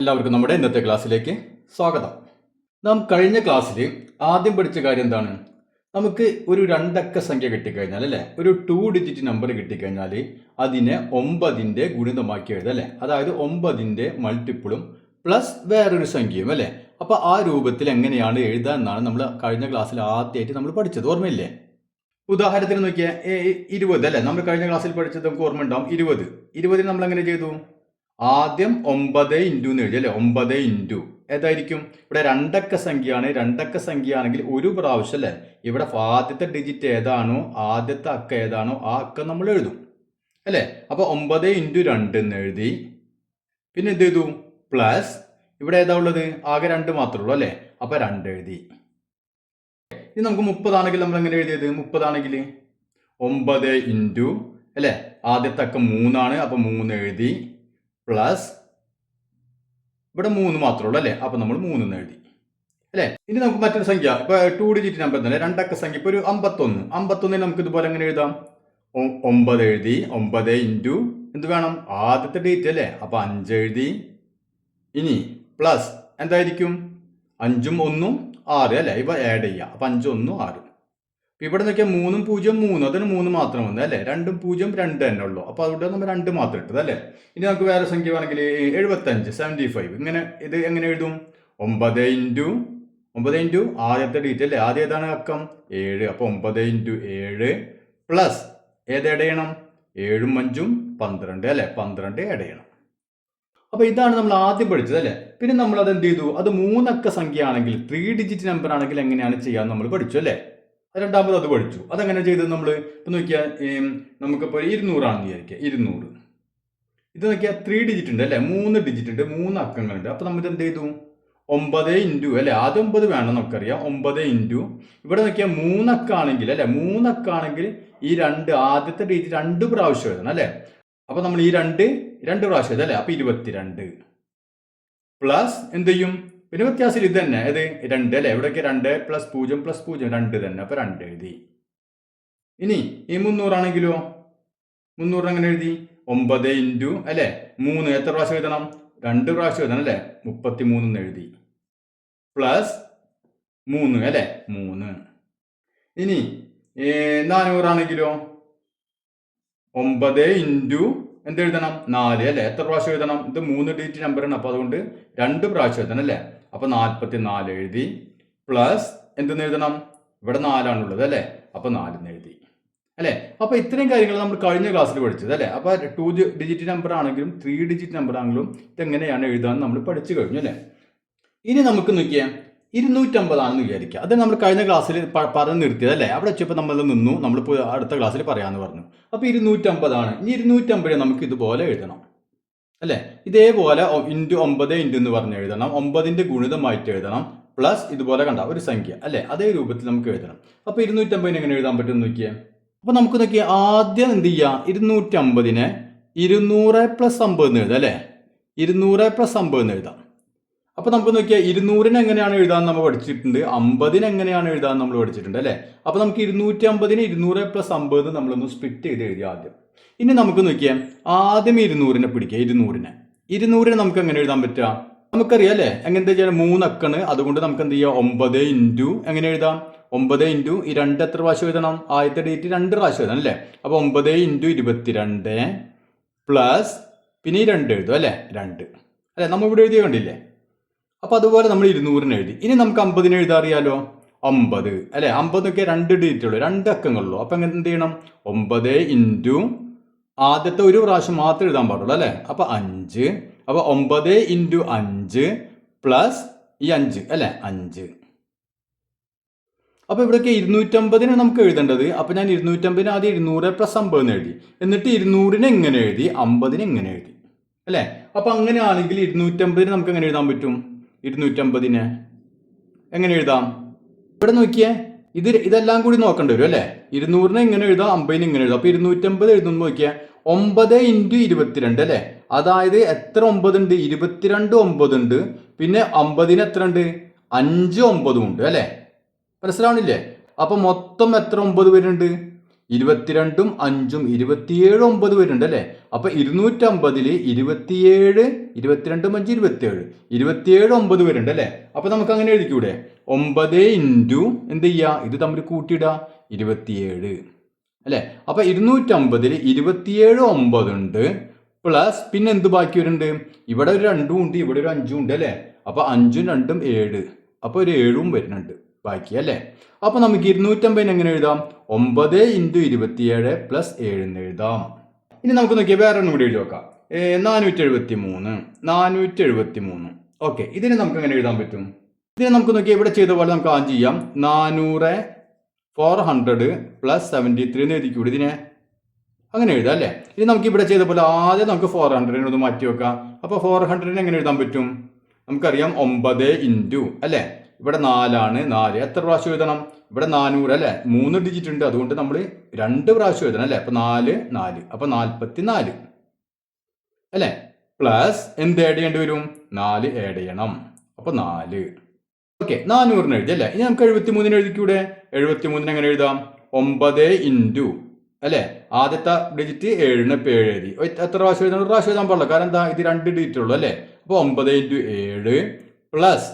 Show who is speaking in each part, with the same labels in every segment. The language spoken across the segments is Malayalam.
Speaker 1: എല്ലാവർക്കും നമ്മുടെ ഇന്നത്തെ ക്ലാസ്സിലേക്ക് സ്വാഗതം. നാം കഴിഞ്ഞ ക്ലാസ്സിൽ ആദ്യം പഠിച്ച കാര്യം എന്താണ്? നമുക്ക് ഒരു രണ്ടക്ക സംഖ്യ കിട്ടിക്കഴിഞ്ഞാൽ അല്ലേ, ഒരു 2 ഡിജിറ്റ് നമ്പർ കിട്ടിക്കഴിഞ്ഞാൽ അതിനെ 9ന്റെ ഗുണിതമാക്കി എഴുതാം അല്ലേ. അതായത് 9ന്റെ മൾട്ടിപ്പിളും പ്ലസ് വേറൊരു സംഖ്യയും അല്ലേ. അപ്പോൾ ആ രൂപത്തിൽ എങ്ങനെയാണ് എഴുതുക എന്നാണ് നമ്മൾ കഴിഞ്ഞ ക്ലാസ്സിൽ ആദ്യമായിട്ട് നമ്മൾ പഠിച്ചത്, ഓർമ്മയില്ലേ? ഉദാഹരണത്തിന് നോക്കിയാൽ 20 അല്ലേ, നമ്മൾ കഴിഞ്ഞ ക്ലാസ്സിൽ പഠിച്ചത് നമുക്ക് ഓർമ്മ ഉണ്ടാവും. 20 നമ്മൾ എങ്ങനെ ചെയ്തു? ആദ്യം 9 ഇൻറ്റു എന്ന് എഴുതി അല്ലേ. 9 ഇൻറ്റു ഏതായിരിക്കും? ഇവിടെ രണ്ടക്ക സംഖ്യയാണ്. രണ്ടക്ക സംഖ്യ ആണെങ്കിൽ ഒരു പ്രാവശ്യം അല്ലേ, ഇവിടെ ആദ്യത്തെ ഡിജിറ്റ് ഏതാണോ, ആദ്യത്തെ അക്ക ഏതാണോ ആ അക്ക നമ്മൾ എഴുതും അല്ലേ. അപ്പോൾ 9 ഇൻറ്റു 2 എന്ന് എഴുതി. പിന്നെ എന്ത് ചെയ്തു? പ്ലസ് ഇവിടെ ഏതാ ഉള്ളത്? ആകെ 2 മാത്രമേ ഉള്ളൂ അല്ലേ. അപ്പോൾ 2 എഴുതി. ഇനി നമുക്ക് 30 ആണെങ്കിൽ നമ്മൾ എങ്ങനെ എഴുതിയത്? 30 ആണെങ്കിൽ 9 ഇൻറ്റു അല്ലേ, ആദ്യത്തെ അക്ക 3 ആണ്, അപ്പോൾ 3 എഴുതി. പ്ലസ് ഇവിടെ 3 മാത്രമേ ഉള്ളൂ അല്ലേ, അപ്പോൾ നമ്മൾ 3 എന്ന് എഴുതി അല്ലേ. ഇനി നമുക്ക് മറ്റൊരു സംഖ്യ, ഇപ്പോൾ 2 ഡിജിറ്റ് നമ്പർ തന്നെ രണ്ടക്ക സംഖ്യ, ഇപ്പോൾ ഒരു 51 നമുക്ക് ഇതുപോലെ എങ്ങനെ എഴുതാം? 9 എഴുതി. 9 ഇൻറ്റു എന്ത് വേണം? ആദ്യത്തെ ഡിജിറ്റ് അല്ലേ, അപ്പോൾ 5 എഴുതി. ഇനി പ്ലസ് എന്തായിരിക്കും? 5ഉം 1ഉം 6 അല്ലേ, ഇപ്പോൾ ആഡ് ചെയ്യാം. അപ്പോൾ 5 1 6. ഇവിടെ നോക്കിയാൽ 3ഉം 0 3, അതിന് 3 മാത്രം വന്നത് അല്ലേ. 2ഉം 0 2 തന്നെ ഉള്ളൂ, അപ്പോൾ അതുകൊണ്ട് നമ്മൾ 2 മാത്രം ഇട്ടത് അല്ലേ. ഇനി നമുക്ക് വേറെ സംഖ്യ വേണമെങ്കിൽ 75 75 ഇങ്ങനെ ഇത് എങ്ങനെ എഴുതും? 9 ഇൻറ്റു ആദ്യത്തെ ഡിജിറ്റ് അല്ലേ, ആദ്യം ഏതാണ് അക്കം? 7, അപ്പോൾ 9 ഇൻറ്റു 7 പ്ലസ് ഏത് ആഡ് ചെയ്യണം? 7ഉം 5ഉം 12 അല്ലേ, 12 ആഡ് ചെയ്യണം. അപ്പോൾ ഇതാണ് നമ്മൾ ആദ്യം പഠിച്ചത് അല്ലേ. പിന്നെ നമ്മൾ അത് എന്ത് ചെയ്തു? അത് 3 അക്ക സംഖ്യ ആണെങ്കിൽ 3 ഡിജിറ്റ് നമ്പർ ആണെങ്കിൽ എങ്ങനെയാണ് ചെയ്യാൻ നമ്മൾ പഠിച്ചു അല്ലേ. രണ്ടാമത് അത് പഠിച്ചു. അതെങ്ങനെ ചെയ്തത് നമ്മൾ? ഇപ്പം നോക്കിയാൽ നമുക്കിപ്പോൾ 200 ആണെന്ന് വിചാരിക്കുക. 200 ഇത് നോക്കിയാൽ 3 ഡിജിറ്റ് ഉണ്ട് അല്ലേ, 3 ഡിജിറ്റ് ഉണ്ട്, 3 അക്കങ്ങളുണ്ട്. അപ്പോൾ നമ്മൾ എന്ത് ചെയ്തു? 9 ഇൻറ്റു അല്ലേ, ആദ്യം 9 വേണം നമുക്കറിയാം. 9 ഇൻറ്റു ഇവിടെ നോക്കിയാൽ 3 അക്കാണെങ്കിൽ അല്ലേ, 3 അക്കാണെങ്കിൽ ഈ ആദ്യത്തെ ഡിജിറ്റ് 2 പ്രാവശ്യം എഴുതണം അല്ലേ. അപ്പോൾ നമ്മൾ ഈ 2 പ്രാവശ്യം എഴുതാം അല്ലേ, അപ്പോൾ 22 പ്ലസ് എന്ത് ചെയ്യും? പിന്നെ വ്യത്യാസം ഇത് തന്നെ, ഇത് 2 അല്ലേ, ഇവിടെയൊക്കെ 2 + 0 + 0 2 തന്നെ, അപ്പോൾ 2 എഴുതി. ഇനി ഈ 300 ആണെങ്കിലോ, 300 എങ്ങനെ എഴുതി? 9 ഇൻറ്റു അല്ലേ 3 എത്ര പ്രാവശ്യം എഴുതണം? 2 പ്രാവശ്യം എഴുതണം അല്ലേ, 33 എന്ന് എഴുതി. പ്ലസ് 3 അല്ലേ, 3. ഇനി 400 ആണെങ്കിലോ, 9 ഇൻറ്റു എന്തെഴുതണം? 4 അല്ലേ, എത്ര പ്രാവശ്യം എഴുതണം? ഇത് 3 ഡിജിറ്റ് നമ്പറാണ്, അപ്പോൾ അതുകൊണ്ട് 2 പ്രാവശ്യം എഴുതണം അല്ലേ, അപ്പോൾ 44 എഴുതി. പ്ലസ് എന്തെന്ന് എഴുതണം? ഇവിടെ 4 ആണുള്ളത് അല്ലേ, അപ്പോൾ 4 എന്ന് എഴുതി അല്ലേ. അപ്പോൾ ഇത്രയും കാര്യങ്ങൾ നമ്മൾ കഴിഞ്ഞ ക്ലാസ്സിൽ പഠിച്ചത് അല്ലേ. അപ്പോൾ 2 ഡിജിറ്റ് നമ്പർ ആണെങ്കിലും 3 ഡിജിറ്റ് നമ്പർ ആണെങ്കിലും ഇതെങ്ങനെയാണ് എഴുതാമെന്ന് നമ്മൾ പഠിച്ചു കഴിഞ്ഞു അല്ലേ. ഇനി നമുക്ക് നോക്കിയാൽ 250 ആണെന്ന് വിചാരിക്കുക. അത് നമ്മൾ കഴിഞ്ഞ ക്ലാസ്സിൽ പറഞ്ഞ് നിർത്തിയത് അല്ലേ. അവിടെ വെച്ചപ്പോൾ നമ്മൾ നിന്നു, നമ്മളിപ്പോൾ അടുത്ത ക്ലാസ്സിൽ പറയാമെന്ന് പറഞ്ഞു. അപ്പോൾ 250 ആണ്. ഇനി 250 നമുക്ക് ഇതുപോലെ എഴുതണം അല്ലേ. ഇതേപോലെ ഇൻറ്റു 9 ഇൻറ്റു എന്ന് പറഞ്ഞ് എഴുതണം. 9ന്റെ ഗുണിതമായിട്ട് എഴുതണം. പ്ലസ് ഇതുപോലെ കണ്ട ഒരു സംഖ്യ അല്ലേ, അതേ രൂപത്തിൽ നമുക്ക് എഴുതണം. അപ്പോൾ 250 എങ്ങനെ എഴുതാൻ പറ്റുമെന്ന് നോക്കിയാൽ, അപ്പോൾ നമുക്ക് നോക്കിയാൽ ആദ്യം എന്ത് ചെയ്യുക? 250നെ 200 + 50 എന്ന് എഴുതാം അല്ലേ. 200 + 50 എന്ന് എഴുതാം. അപ്പോൾ നമുക്ക് നോക്കിയാൽ 200നെ എങ്ങനെയാണ് എഴുതാൻ നമ്മൾ പഠിച്ചിട്ടുണ്ട്, 50നെ എങ്ങനെയാണ് എഴുതാൻ നമ്മൾ പഠിച്ചിട്ടുണ്ട് അല്ലേ. അപ്പോൾ നമുക്ക് 250നെ 200 + 50 നമ്മളൊന്ന് സ്പ്ലിറ്റ് ചെയ്ത് എഴുതി ആദ്യം. ഇനി നമുക്ക് നോക്കിയാൽ ആദ്യം 200നെ പിടിക്കുക. 200നെ നമുക്ക് എങ്ങനെ എഴുതാൻ പറ്റുക? നമുക്കറിയാം അല്ലേ, എങ്ങനത്തെ ചെയ്യാൻ? 3 അക്കാണ്, അതുകൊണ്ട് നമുക്ക് എന്ത് ചെയ്യാം? 9 ഇൻറ്റു എങ്ങനെ എഴുതാം? 9 ഇൻറ്റു ഈ 2 എത്ര പ്രാവശ്യം എഴുതണം? ആദ്യത്തെ ഡിജിറ്റ് 2 പ്രാവശ്യം എഴുതണം അല്ലേ. അപ്പോൾ 9 ഇൻറ്റു 22 പ്ലസ് പിന്നെ ഈ 2 എഴുതും അല്ലേ, 2 അല്ലേ, നമ്മൾ ഇവിടെ എഴുതിയ കണ്ടില്ലേ. അപ്പോൾ അതുപോലെ നമ്മൾ 200നെ എഴുതി. ഇനി നമുക്ക് 50നെ എഴുതാൻ അറിയാലോ. 50 അല്ലേ, 50 ഒക്കെ 2 ഡിജിറ്റ് ഉള്ളൂ, 2 അക്കങ്ങളുള്ളൂ. അപ്പോൾ എങ്ങനെ എന്ത് ചെയ്യണം? 9 ഇൻറ്റു ആദ്യത്തെ ഒരു പ്രാവശ്യം മാത്രം എഴുതാൻ പാടുള്ളൂ അല്ലേ, അപ്പോൾ 5. അപ്പോൾ 9 ഇൻറ്റു 5 പ്ലസ് ഈ 5 അല്ലേ, 5. അപ്പോൾ ഇവിടെയൊക്കെ 250നെ നമുക്ക് എഴുതേണ്ടത്. അപ്പോൾ ഞാൻ 250നെ ആദ്യം 200 + 50 എന്ന് എഴുതി. എന്നിട്ട് 200നെ എങ്ങനെ എഴുതി, 50നെ എങ്ങനെ എഴുതി അല്ലേ. അപ്പോൾ അങ്ങനെയാണെങ്കിൽ 250നെ നമുക്ക് എങ്ങനെ എഴുതാൻ പറ്റും? 250നെ എങ്ങനെ എഴുതാം? ഇവിടെ നോക്കിയേ, ഇതെല്ലാം കൂടി നോക്കേണ്ടി വരും അല്ലേ. 200നെ ഇങ്ങനെ എഴുതാം, 50നെ ഇങ്ങനെ എഴുതാം. അപ്പോൾ 250 എഴുതുമ്പോൾ നോക്കിയാൽ 9 ഇൻറ്റു 22 അല്ലേ, അതായത് എത്ര 9 ഉണ്ട്? 22 9 ഉണ്ട്. പിന്നെ 50ന് എത്ര ഉണ്ട്? 5 9 ഉണ്ട് അല്ലേ. മനസ്സിലാവണില്ലേ? അപ്പോൾ മൊത്തം എത്ര 9 വരുന്നുണ്ട്? 22ഉം 5ഉം 27 9 വരുന്നുണ്ട് അല്ലേ. അപ്പൊ 250 27 22 5 27 27 9 വരുന്നുണ്ട് അല്ലേ. അപ്പൊ നമുക്ക് അങ്ങനെ എഴുതിക്കൂടെ 9 ഇൻറ്റു എന്ത് ചെയ്യാ ഇത് തമ്മിൽ കൂട്ടിയിടുക 27 അല്ലേ. അപ്പൊ 250 27 9 ഉണ്ട് പ്ലസ് പിന്നെ എന്ത് ബാക്കി വരുന്നുണ്ട് ഇവിടെ ഒരു 2ഉം ഉണ്ട് ഇവിടെ ഒരു 5ഉം ഉണ്ട് അല്ലേ. അപ്പൊ 5ഉം 2ഉം 7 അപ്പൊ ഒരു 7ഉം വരുന്നുണ്ട് ബാക്കി അല്ലേ. അപ്പൊ നമുക്ക് 250 എങ്ങനെ എഴുതാം 9 ഇൻറ്റു 27 പ്ലസ് 7 എന്ന് എഴുതാം. ഇനി നമുക്ക് നോക്കിയാൽ വേറെ ഒന്നും കൂടി എഴുതി നോക്കാം 473 ഓക്കെ. ഇതിനെ നമുക്ക് എങ്ങനെ എഴുതാൻ പറ്റും. ഇതിനെ നമുക്ക് നോക്കിയാൽ ഇവിടെ ചെയ്ത പോലെ നമുക്ക് ആദ്യം ചെയ്യാം 400 400 പ്ലസ് 73 എന്ന് എഴുതിക്കൂടി ഇതിനെ അങ്ങനെ എഴുതാം അല്ലേ. ഇനി നമുക്ക് ഇവിടെ ചെയ്ത പോലെ ആദ്യം നമുക്ക് 400 ഒന്ന് മാറ്റി വെക്കാം. അപ്പൊ 400 എങ്ങനെ എഴുതാൻ പറ്റും നമുക്കറിയാം 9 ഇൻറ്റു അല്ലേ ഇവിടെ 4 ആണ് 4 എത്ര പ്രാവശ്യം എഴുതണം ഇവിടെ 400 അല്ലേ 3 ഡിജിറ്റ് ഉണ്ട് അതുകൊണ്ട് നമ്മൾ 2 പ്രാവശ്യം എഴുതണം അല്ലേ. അപ്പൊ 4 4 അപ്പൊ 44 അല്ലേ പ്ലസ് എന്ത് ആഡ് ചെയ്യേണ്ടി വരും 4 ആഡ് ചെയ്യണം അപ്പൊ 4 ഓക്കെ 400 എഴുതി അല്ലേ. ഇനി നമുക്ക് 73 എഴുതിക്കൂടെ 73 എങ്ങനെ എഴുതാം 9 ഇൻറ്റു അല്ലേ ആദ്യത്തെ ഡിജിറ്റ് 7 7 എഴുതി എത്ര പ്രാവശ്യം എഴുതണം ഒരു പ്രാവശ്യം എഴുതാൻ പാടില്ല കാരണം എന്താ ഇത് 2 ഡിജിറ്റ് ഉള്ളൂ അല്ലേ. അപ്പൊ 9 ഇൻറ്റു 7 പ്ലസ്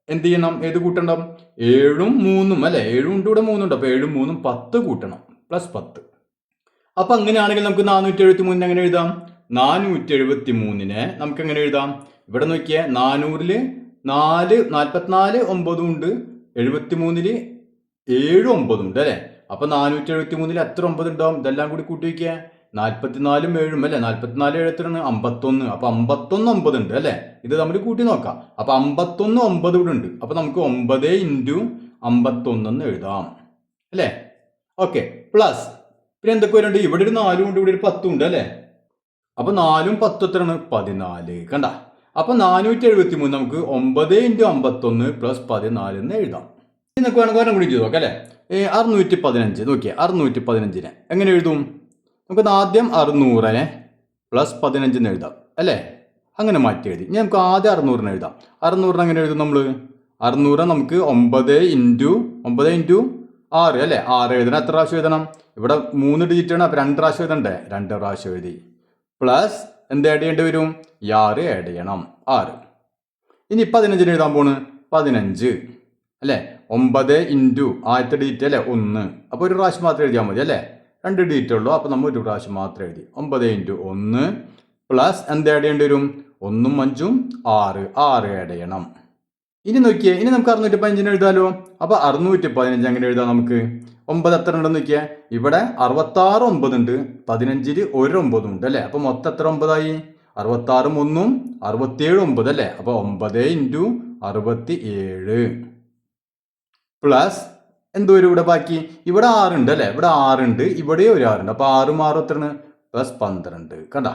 Speaker 1: എന്ത് ചെയ്യണം ഏത് കൂട്ടണം 7ഉം 3ഉം അല്ലെ 7 ഉണ്ട് ഇവിടെ 3 ഉണ്ട് അപ്പൊ 7ഉം 3ഉം 10 കൂട്ടണം പ്ലസ് 10. അപ്പൊ അങ്ങനെയാണെങ്കിൽ നമുക്ക് 473 എങ്ങനെ എഴുതാം 473 നമുക്ക് എങ്ങനെ എഴുതാം ഇവിടെ നോക്കിയേ 400 4 44 9 ഉണ്ട് 73 7 9 ഉണ്ട് അല്ലെ. അപ്പൊ 473 എത്ര 9 ഉണ്ടാവും ഇതെല്ലാം കൂടി കൂട്ടി വയ്ക്കുക 44 7 അല്ലെ 44 7 എത്രയാണ് 51 അപ്പൊ 51 9 ഉണ്ട് അല്ലെ. ഇത് നമ്മൾ കൂട്ടി നോക്കാം അപ്പൊ 51 9 ഇവിടെ ഉണ്ട് അപ്പൊ നമുക്ക് 9 ഇൻറ്റു 51 എന്ന് എഴുതാം അല്ലെ. ഓക്കെ പ്ലസ് പിന്നെ എന്തൊക്കെ വരുന്നുണ്ട് ഇവിടെ ഒരു 4 ഉണ്ട് ഇവിടെ ഒരു 10 ഉണ്ട് അല്ലെ. അപ്പൊ 4ഉം 10 എത്രയാണ് 14 കണ്ട. അപ്പൊ 473 നമുക്ക് 9 ഇൻറ്റു 51 പ്ലസ് 14 എന്ന് എഴുതാം. ഇതൊക്കെ വേണമെങ്കിൽ ഒരെണ്ണം കൂടി ചെയ്ത് നോക്കാം അല്ലെ 615 നോക്കിയേ 615 എങ്ങനെ എഴുതും നമുക്ക് ആദ്യം 600 പ്ലസ് 15 എന്ന് എഴുതാം അല്ലേ. അങ്ങനെ മാറ്റി എഴുതി ഇനി നമുക്ക് ആദ്യം 600 എഴുതാം 600 എങ്ങനെ എഴുതും നമ്മൾ 600 നമുക്ക് 9 ഇൻറ്റു 6 അല്ലേ 6 എഴുതണം എത്ര പ്രാവശ്യം എഴുതണം ഇവിടെ 3 ഡിജിറ്റ് ആണ് അപ്പൊ 2 പ്രാവശ്യം എഴുതണ്ടേ 2 പ്രാവശ്യം എഴുതി പ്ലസ് എന്ത് ആഡ് ചെയ്യേണ്ടി വരും 6 ആഡ് ചെയ്യണം 6. ഇനി 15 എഴുതാൻ പോണ് 15 അല്ലേ 9 ഇൻറ്റു ആദ്യത്തെ ഡിജിറ്റ് അല്ലേ 1 അപ്പൊ ഒരു പ്രാവശ്യം മാത്രം എഴുതിയാൽ മതി അല്ലേ 2 ഡിജിറ്റ് ഉള്ളൂ അപ്പൊ നമ്മൾ ഒരു പ്രാവശ്യം മാത്രം എഴുതി 9 ഇൻറ്റു 1 പ്ലസ് എന്ത് ആഡ് ചെയ്യേണ്ടി വരും 1ഉം 5ഉം 6 ആഡ് ചെയ്യണം. ഇനി നോക്കിയേ ഇനി നമുക്ക് 615 എഴുതാലോ. അപ്പൊ 615 എങ്ങനെ എഴുതാം നമുക്ക് 9 എത്ര ഉണ്ടെന്ന് നോക്കിയേ ഇവിടെ 66 9 ഉണ്ട് 15 ഒരു 9 ഉണ്ട് അല്ലെ. അപ്പൊ മൊത്തം എത്ര 9 ആയി 66 1ഉം 67 9 അല്ലെ. അപ്പൊ 9 ഇൻറ്റു 67 പ്ലസ് എന്തോ ഇവിടെ ബാക്കി ഇവിടെ 6 ഉണ്ട് അല്ലെ ഇവിടെ 6 ഉണ്ട് ഇവിടെ ഒരു 6 ഉണ്ട് അപ്പൊ 6ഉം 6 എത്രയാണ് പ്ലസ് 12 കണ്ട.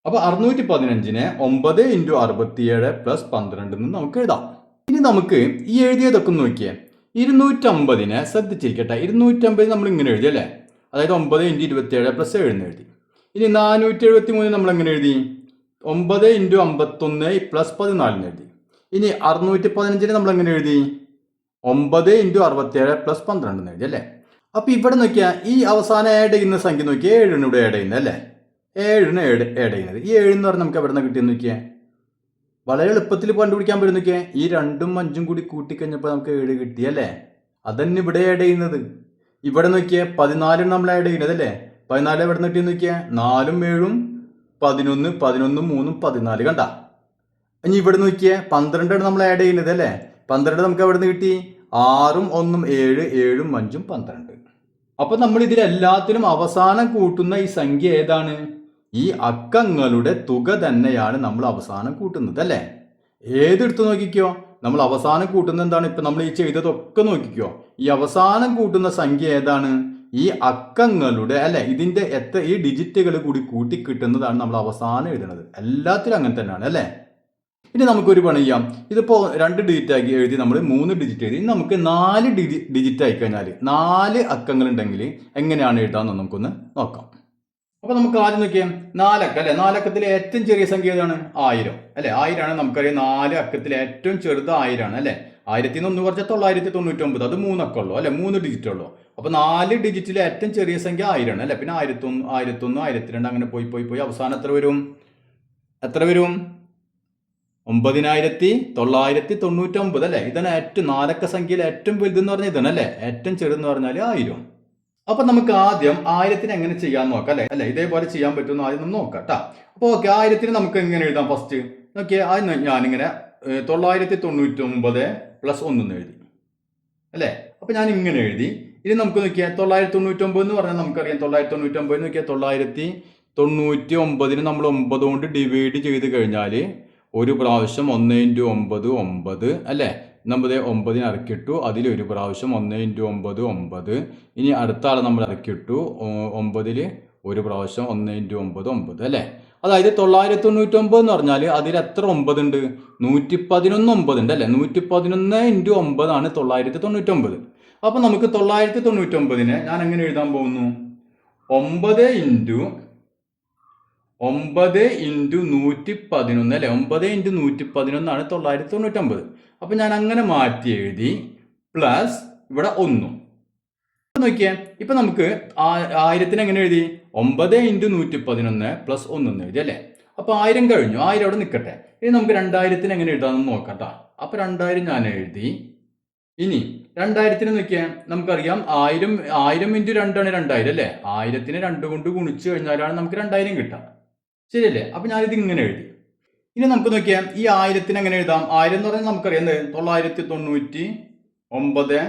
Speaker 1: അപ്പൊ 615 9 ഇൻറ്റു 67 പ്ലസ് 12 എന്ന് നമുക്ക് എഴുതാം. ഇനി നമുക്ക് ഈ എഴുതിയതൊക്കെ നോക്കിയേ 250 ശ്രദ്ധിച്ചിരിക്കട്ടെ 250 നമ്മൾ ഇങ്ങനെ എഴുതി അല്ലേ അതായത് 9 ഇൻറ്റു 27 പ്ലസ് 7 എന്ന് എഴുതി. ഇനി 473 നമ്മൾ എങ്ങനെ എഴുതി 9 ഇൻറ്റു 51 പ്ലസ് 14 എന്ന് എഴുതി. ഇനി 615 നമ്മൾ എങ്ങനെ എഴുതി 9 ഇൻറ്റു 67 പ്ലസ് 12 എന്ന് എഴുതി അല്ലേ. അപ്പൊ ഇവിടെ നോക്കിയാൽ ഈ അവസാനം ആഡ് ചെയ്യുന്ന സംഖ്യ നോക്കിയാൽ 7 ഇവിടെ ആഡ് ചെയ്യുന്നത് അല്ലേ 7 ആഡ് ചെയ്യുന്നത് ഈ 7 എന്ന് പറഞ്ഞാൽ നമുക്ക് എവിടെ നിന്ന് കിട്ടിയെന്ന് നോക്കിയാൽ വളരെ എളുപ്പത്തിൽ കണ്ടുപിടിക്കാൻ പറ്റും നോക്കിയാൽ ഈ 2ഉം 5ഉം കൂടി കൂട്ടിക്കഴിഞ്ഞപ്പോൾ നമുക്ക് 7 കിട്ടിയല്ലേ. അതന്നെ ഇവിടെ ആഡ് ചെയ്യുന്നത് ഇവിടെ നോക്കിയാൽ 14 നമ്മൾ ആഡ് ചെയ്യുന്നത് അല്ലേ 14 എവിടെ നിന്ന് കിട്ടിയെന്ന് നോക്കിയാൽ 4ഉം 7ഉം 11 11ഉം 3ഉം 14 കണ്ട. ഇനി ഇവിടെ നോക്കിയാൽ 12 നമ്മൾ ആഡ് ചെയ്യുന്നത് അല്ലേ 12 നമുക്ക് എവിടെ നിന്ന് കിട്ടി 6ഉം 1ഉം 7 7ഉം 5ഉം 12. അപ്പൊ നമ്മൾ ഇതിലെല്ലാത്തിനും അവസാനം കൂട്ടുന്ന ഈ സംഖ്യ ഏതാണ് ഈ അക്കങ്ങളുടെ തുക തന്നെയാണ് നമ്മൾ അവസാനം കൂട്ടുന്നത് അല്ലേ. ഏതെടുത്ത് നോക്കിക്കോ നമ്മൾ അവസാനം കൂട്ടുന്നത് എന്താണ് ഇപ്പൊ നമ്മൾ ഈ ചെയ്തതൊക്കെ നോക്കിക്കോ ഈ അവസാനം കൂട്ടുന്ന സംഖ്യ ഏതാണ് ഈ അക്കങ്ങളുടെ അല്ലെ ഇതിന്റെ ഈ ഡിജിറ്റുകൾ കൂടി കൂട്ടി കിട്ടുന്നതാണ് നമ്മൾ അവസാനം എഴുതുന്നത്. എല്ലാത്തിലും അങ്ങനെ തന്നെയാണ് അല്ലേ. ഇനി നമുക്കൊരു പണി ചെയ്യാം ഇതിപ്പോ 2 ഡിജിറ്റ് ആക്കി എഴുതി നമ്മൾ 3 ഡിജിറ്റ് എഴുതി നമുക്ക് 4 ഡിജിറ്റ് ആയി കഴിഞ്ഞാൽ 4 അക്കങ്ങൾ ഉണ്ടെങ്കിൽ എങ്ങനെയാണ് എഴുതാന്ന് നമുക്കൊന്ന് നോക്കാം. അപ്പൊ നമുക്ക് ആദ്യം നോക്കിയാൽ 4 അക്കം അല്ലെ 4 അക്കത്തിലെ ഏറ്റവും ചെറിയ സംഖ്യ ഏതാണ് 1000 അല്ലെ 1000 ആണ് നമുക്കറിയാം 4 അക്കത്തിലെ ഏറ്റവും ചെറുത് 1000 ആണ് അല്ലെ 1000 1 കുറച്ച 999 അത് 3 അക്കം ഉള്ളൂ അല്ലെ 3 ഡിജിറ്റ് ഉള്ളൂ അപ്പോൾ 4 ഡിജിറ്റിലെ ഏറ്റവും ചെറിയ സംഖ്യ 1000 ആണ് അല്ലേ. പിന്നെ 1001, 1001, 1002 അങ്ങനെ പോയി അവസാനം എത്ര വരും? 9999 അല്ലേ. ഇതാണ് ഏറ്റവും 4 അക്ക സംഖ്യയിൽ ഏറ്റവും വലുതെന്ന് പറഞ്ഞാൽ ഇതാണ് അല്ലേ. ഏറ്റവും ചെറുതെന്ന് പറഞ്ഞാൽ 1000. അപ്പൊ നമുക്ക് ആദ്യം 1000 എങ്ങനെ ചെയ്യാൻ നോക്കാം അല്ലേ. ഇതേപോലെ ചെയ്യാൻ പറ്റുമെന്ന് ആദ്യം നമുക്ക് നോക്കാം കേട്ടോ. അപ്പോൾ ഓക്കെ, 1000 നമുക്ക് എങ്ങനെ എഴുതാം? ഫസ്റ്റ് നോക്കിയേ, ആദ്യം ഞാനിങ്ങനെ 999 പ്ലസ് 1 എഴുതി അല്ലേ. അപ്പൊ ഞാൻ ഇങ്ങനെ എഴുതി. ഇനി നമുക്ക് നോക്കിയാൽ 999 എന്ന് പറഞ്ഞാൽ നമുക്കറിയാം 999 നോക്കിയാൽ 999 നമ്മൾ 9 കൊണ്ട് ഡിവൈഡ് ചെയ്ത് കഴിഞ്ഞാൽ ഒരു പ്രാവശ്യം 1 × 9 9 അല്ലേ. നമ്മൾ 9 ഇറക്കിയിട്ടു, അതിലൊരു പ്രാവശ്യം 1 × 9 9. ഇനി അടുത്ത ആൾ നമ്മൾ ഇറക്കിയിട്ടു 9 ഒരു പ്രാവശ്യം 1 × 9 9 അല്ലേ. അതായത് 999 എന്ന് പറഞ്ഞാൽ അതിൽ എത്ര 9 ഉണ്ട്? 111 9 ഉണ്ട് അല്ലേ. 111 × 9 ആണ് 999. അപ്പൊ നമുക്ക് 999 ഞാൻ എങ്ങനെ എഴുതാൻ പോകുന്നു? 9 × 111 അല്ലെ. 9 × 111 ആണ് 999. അപ്പൊ ഞാൻ അങ്ങനെ മാറ്റി എഴുതി. പ്ലസ് ഇവിടെ 1. നോക്കിയേ, ഇപ്പൊ നമുക്ക് 1000 എങ്ങനെ എഴുതി? 9 × 111 പ്ലസ് 1 എഴുതി അല്ലേ. അപ്പൊ 1000 കഴിഞ്ഞു. 1000 അവിടെ നിൽക്കട്ടെ. ഇനി നമുക്ക് 2000 എങ്ങനെ എഴുതാമെന്ന് നോക്കാം കേട്ടോ. അപ്പൊ 2000 ഞാൻ എഴുതി. ഇനി 2000 നോക്കിയാൽ നമുക്കറിയാം 1000 × 2 ആണ് 2000 അല്ലേ. 1000നെ 2 കൊണ്ട് ഗുണിച്ചു കഴിഞ്ഞാലാണ് നമുക്ക് 2000 കിട്ടുക. ശരിയല്ലേ. അപ്പൊ ഞാനിത് ഇങ്ങനെ എഴുതി. ഇനി നമുക്ക് നോക്കിയാൽ ഈ 1000 എങ്ങനെ എഴുതാം? 1000 എന്ന് പറഞ്ഞാൽ നമുക്കറിയാം 999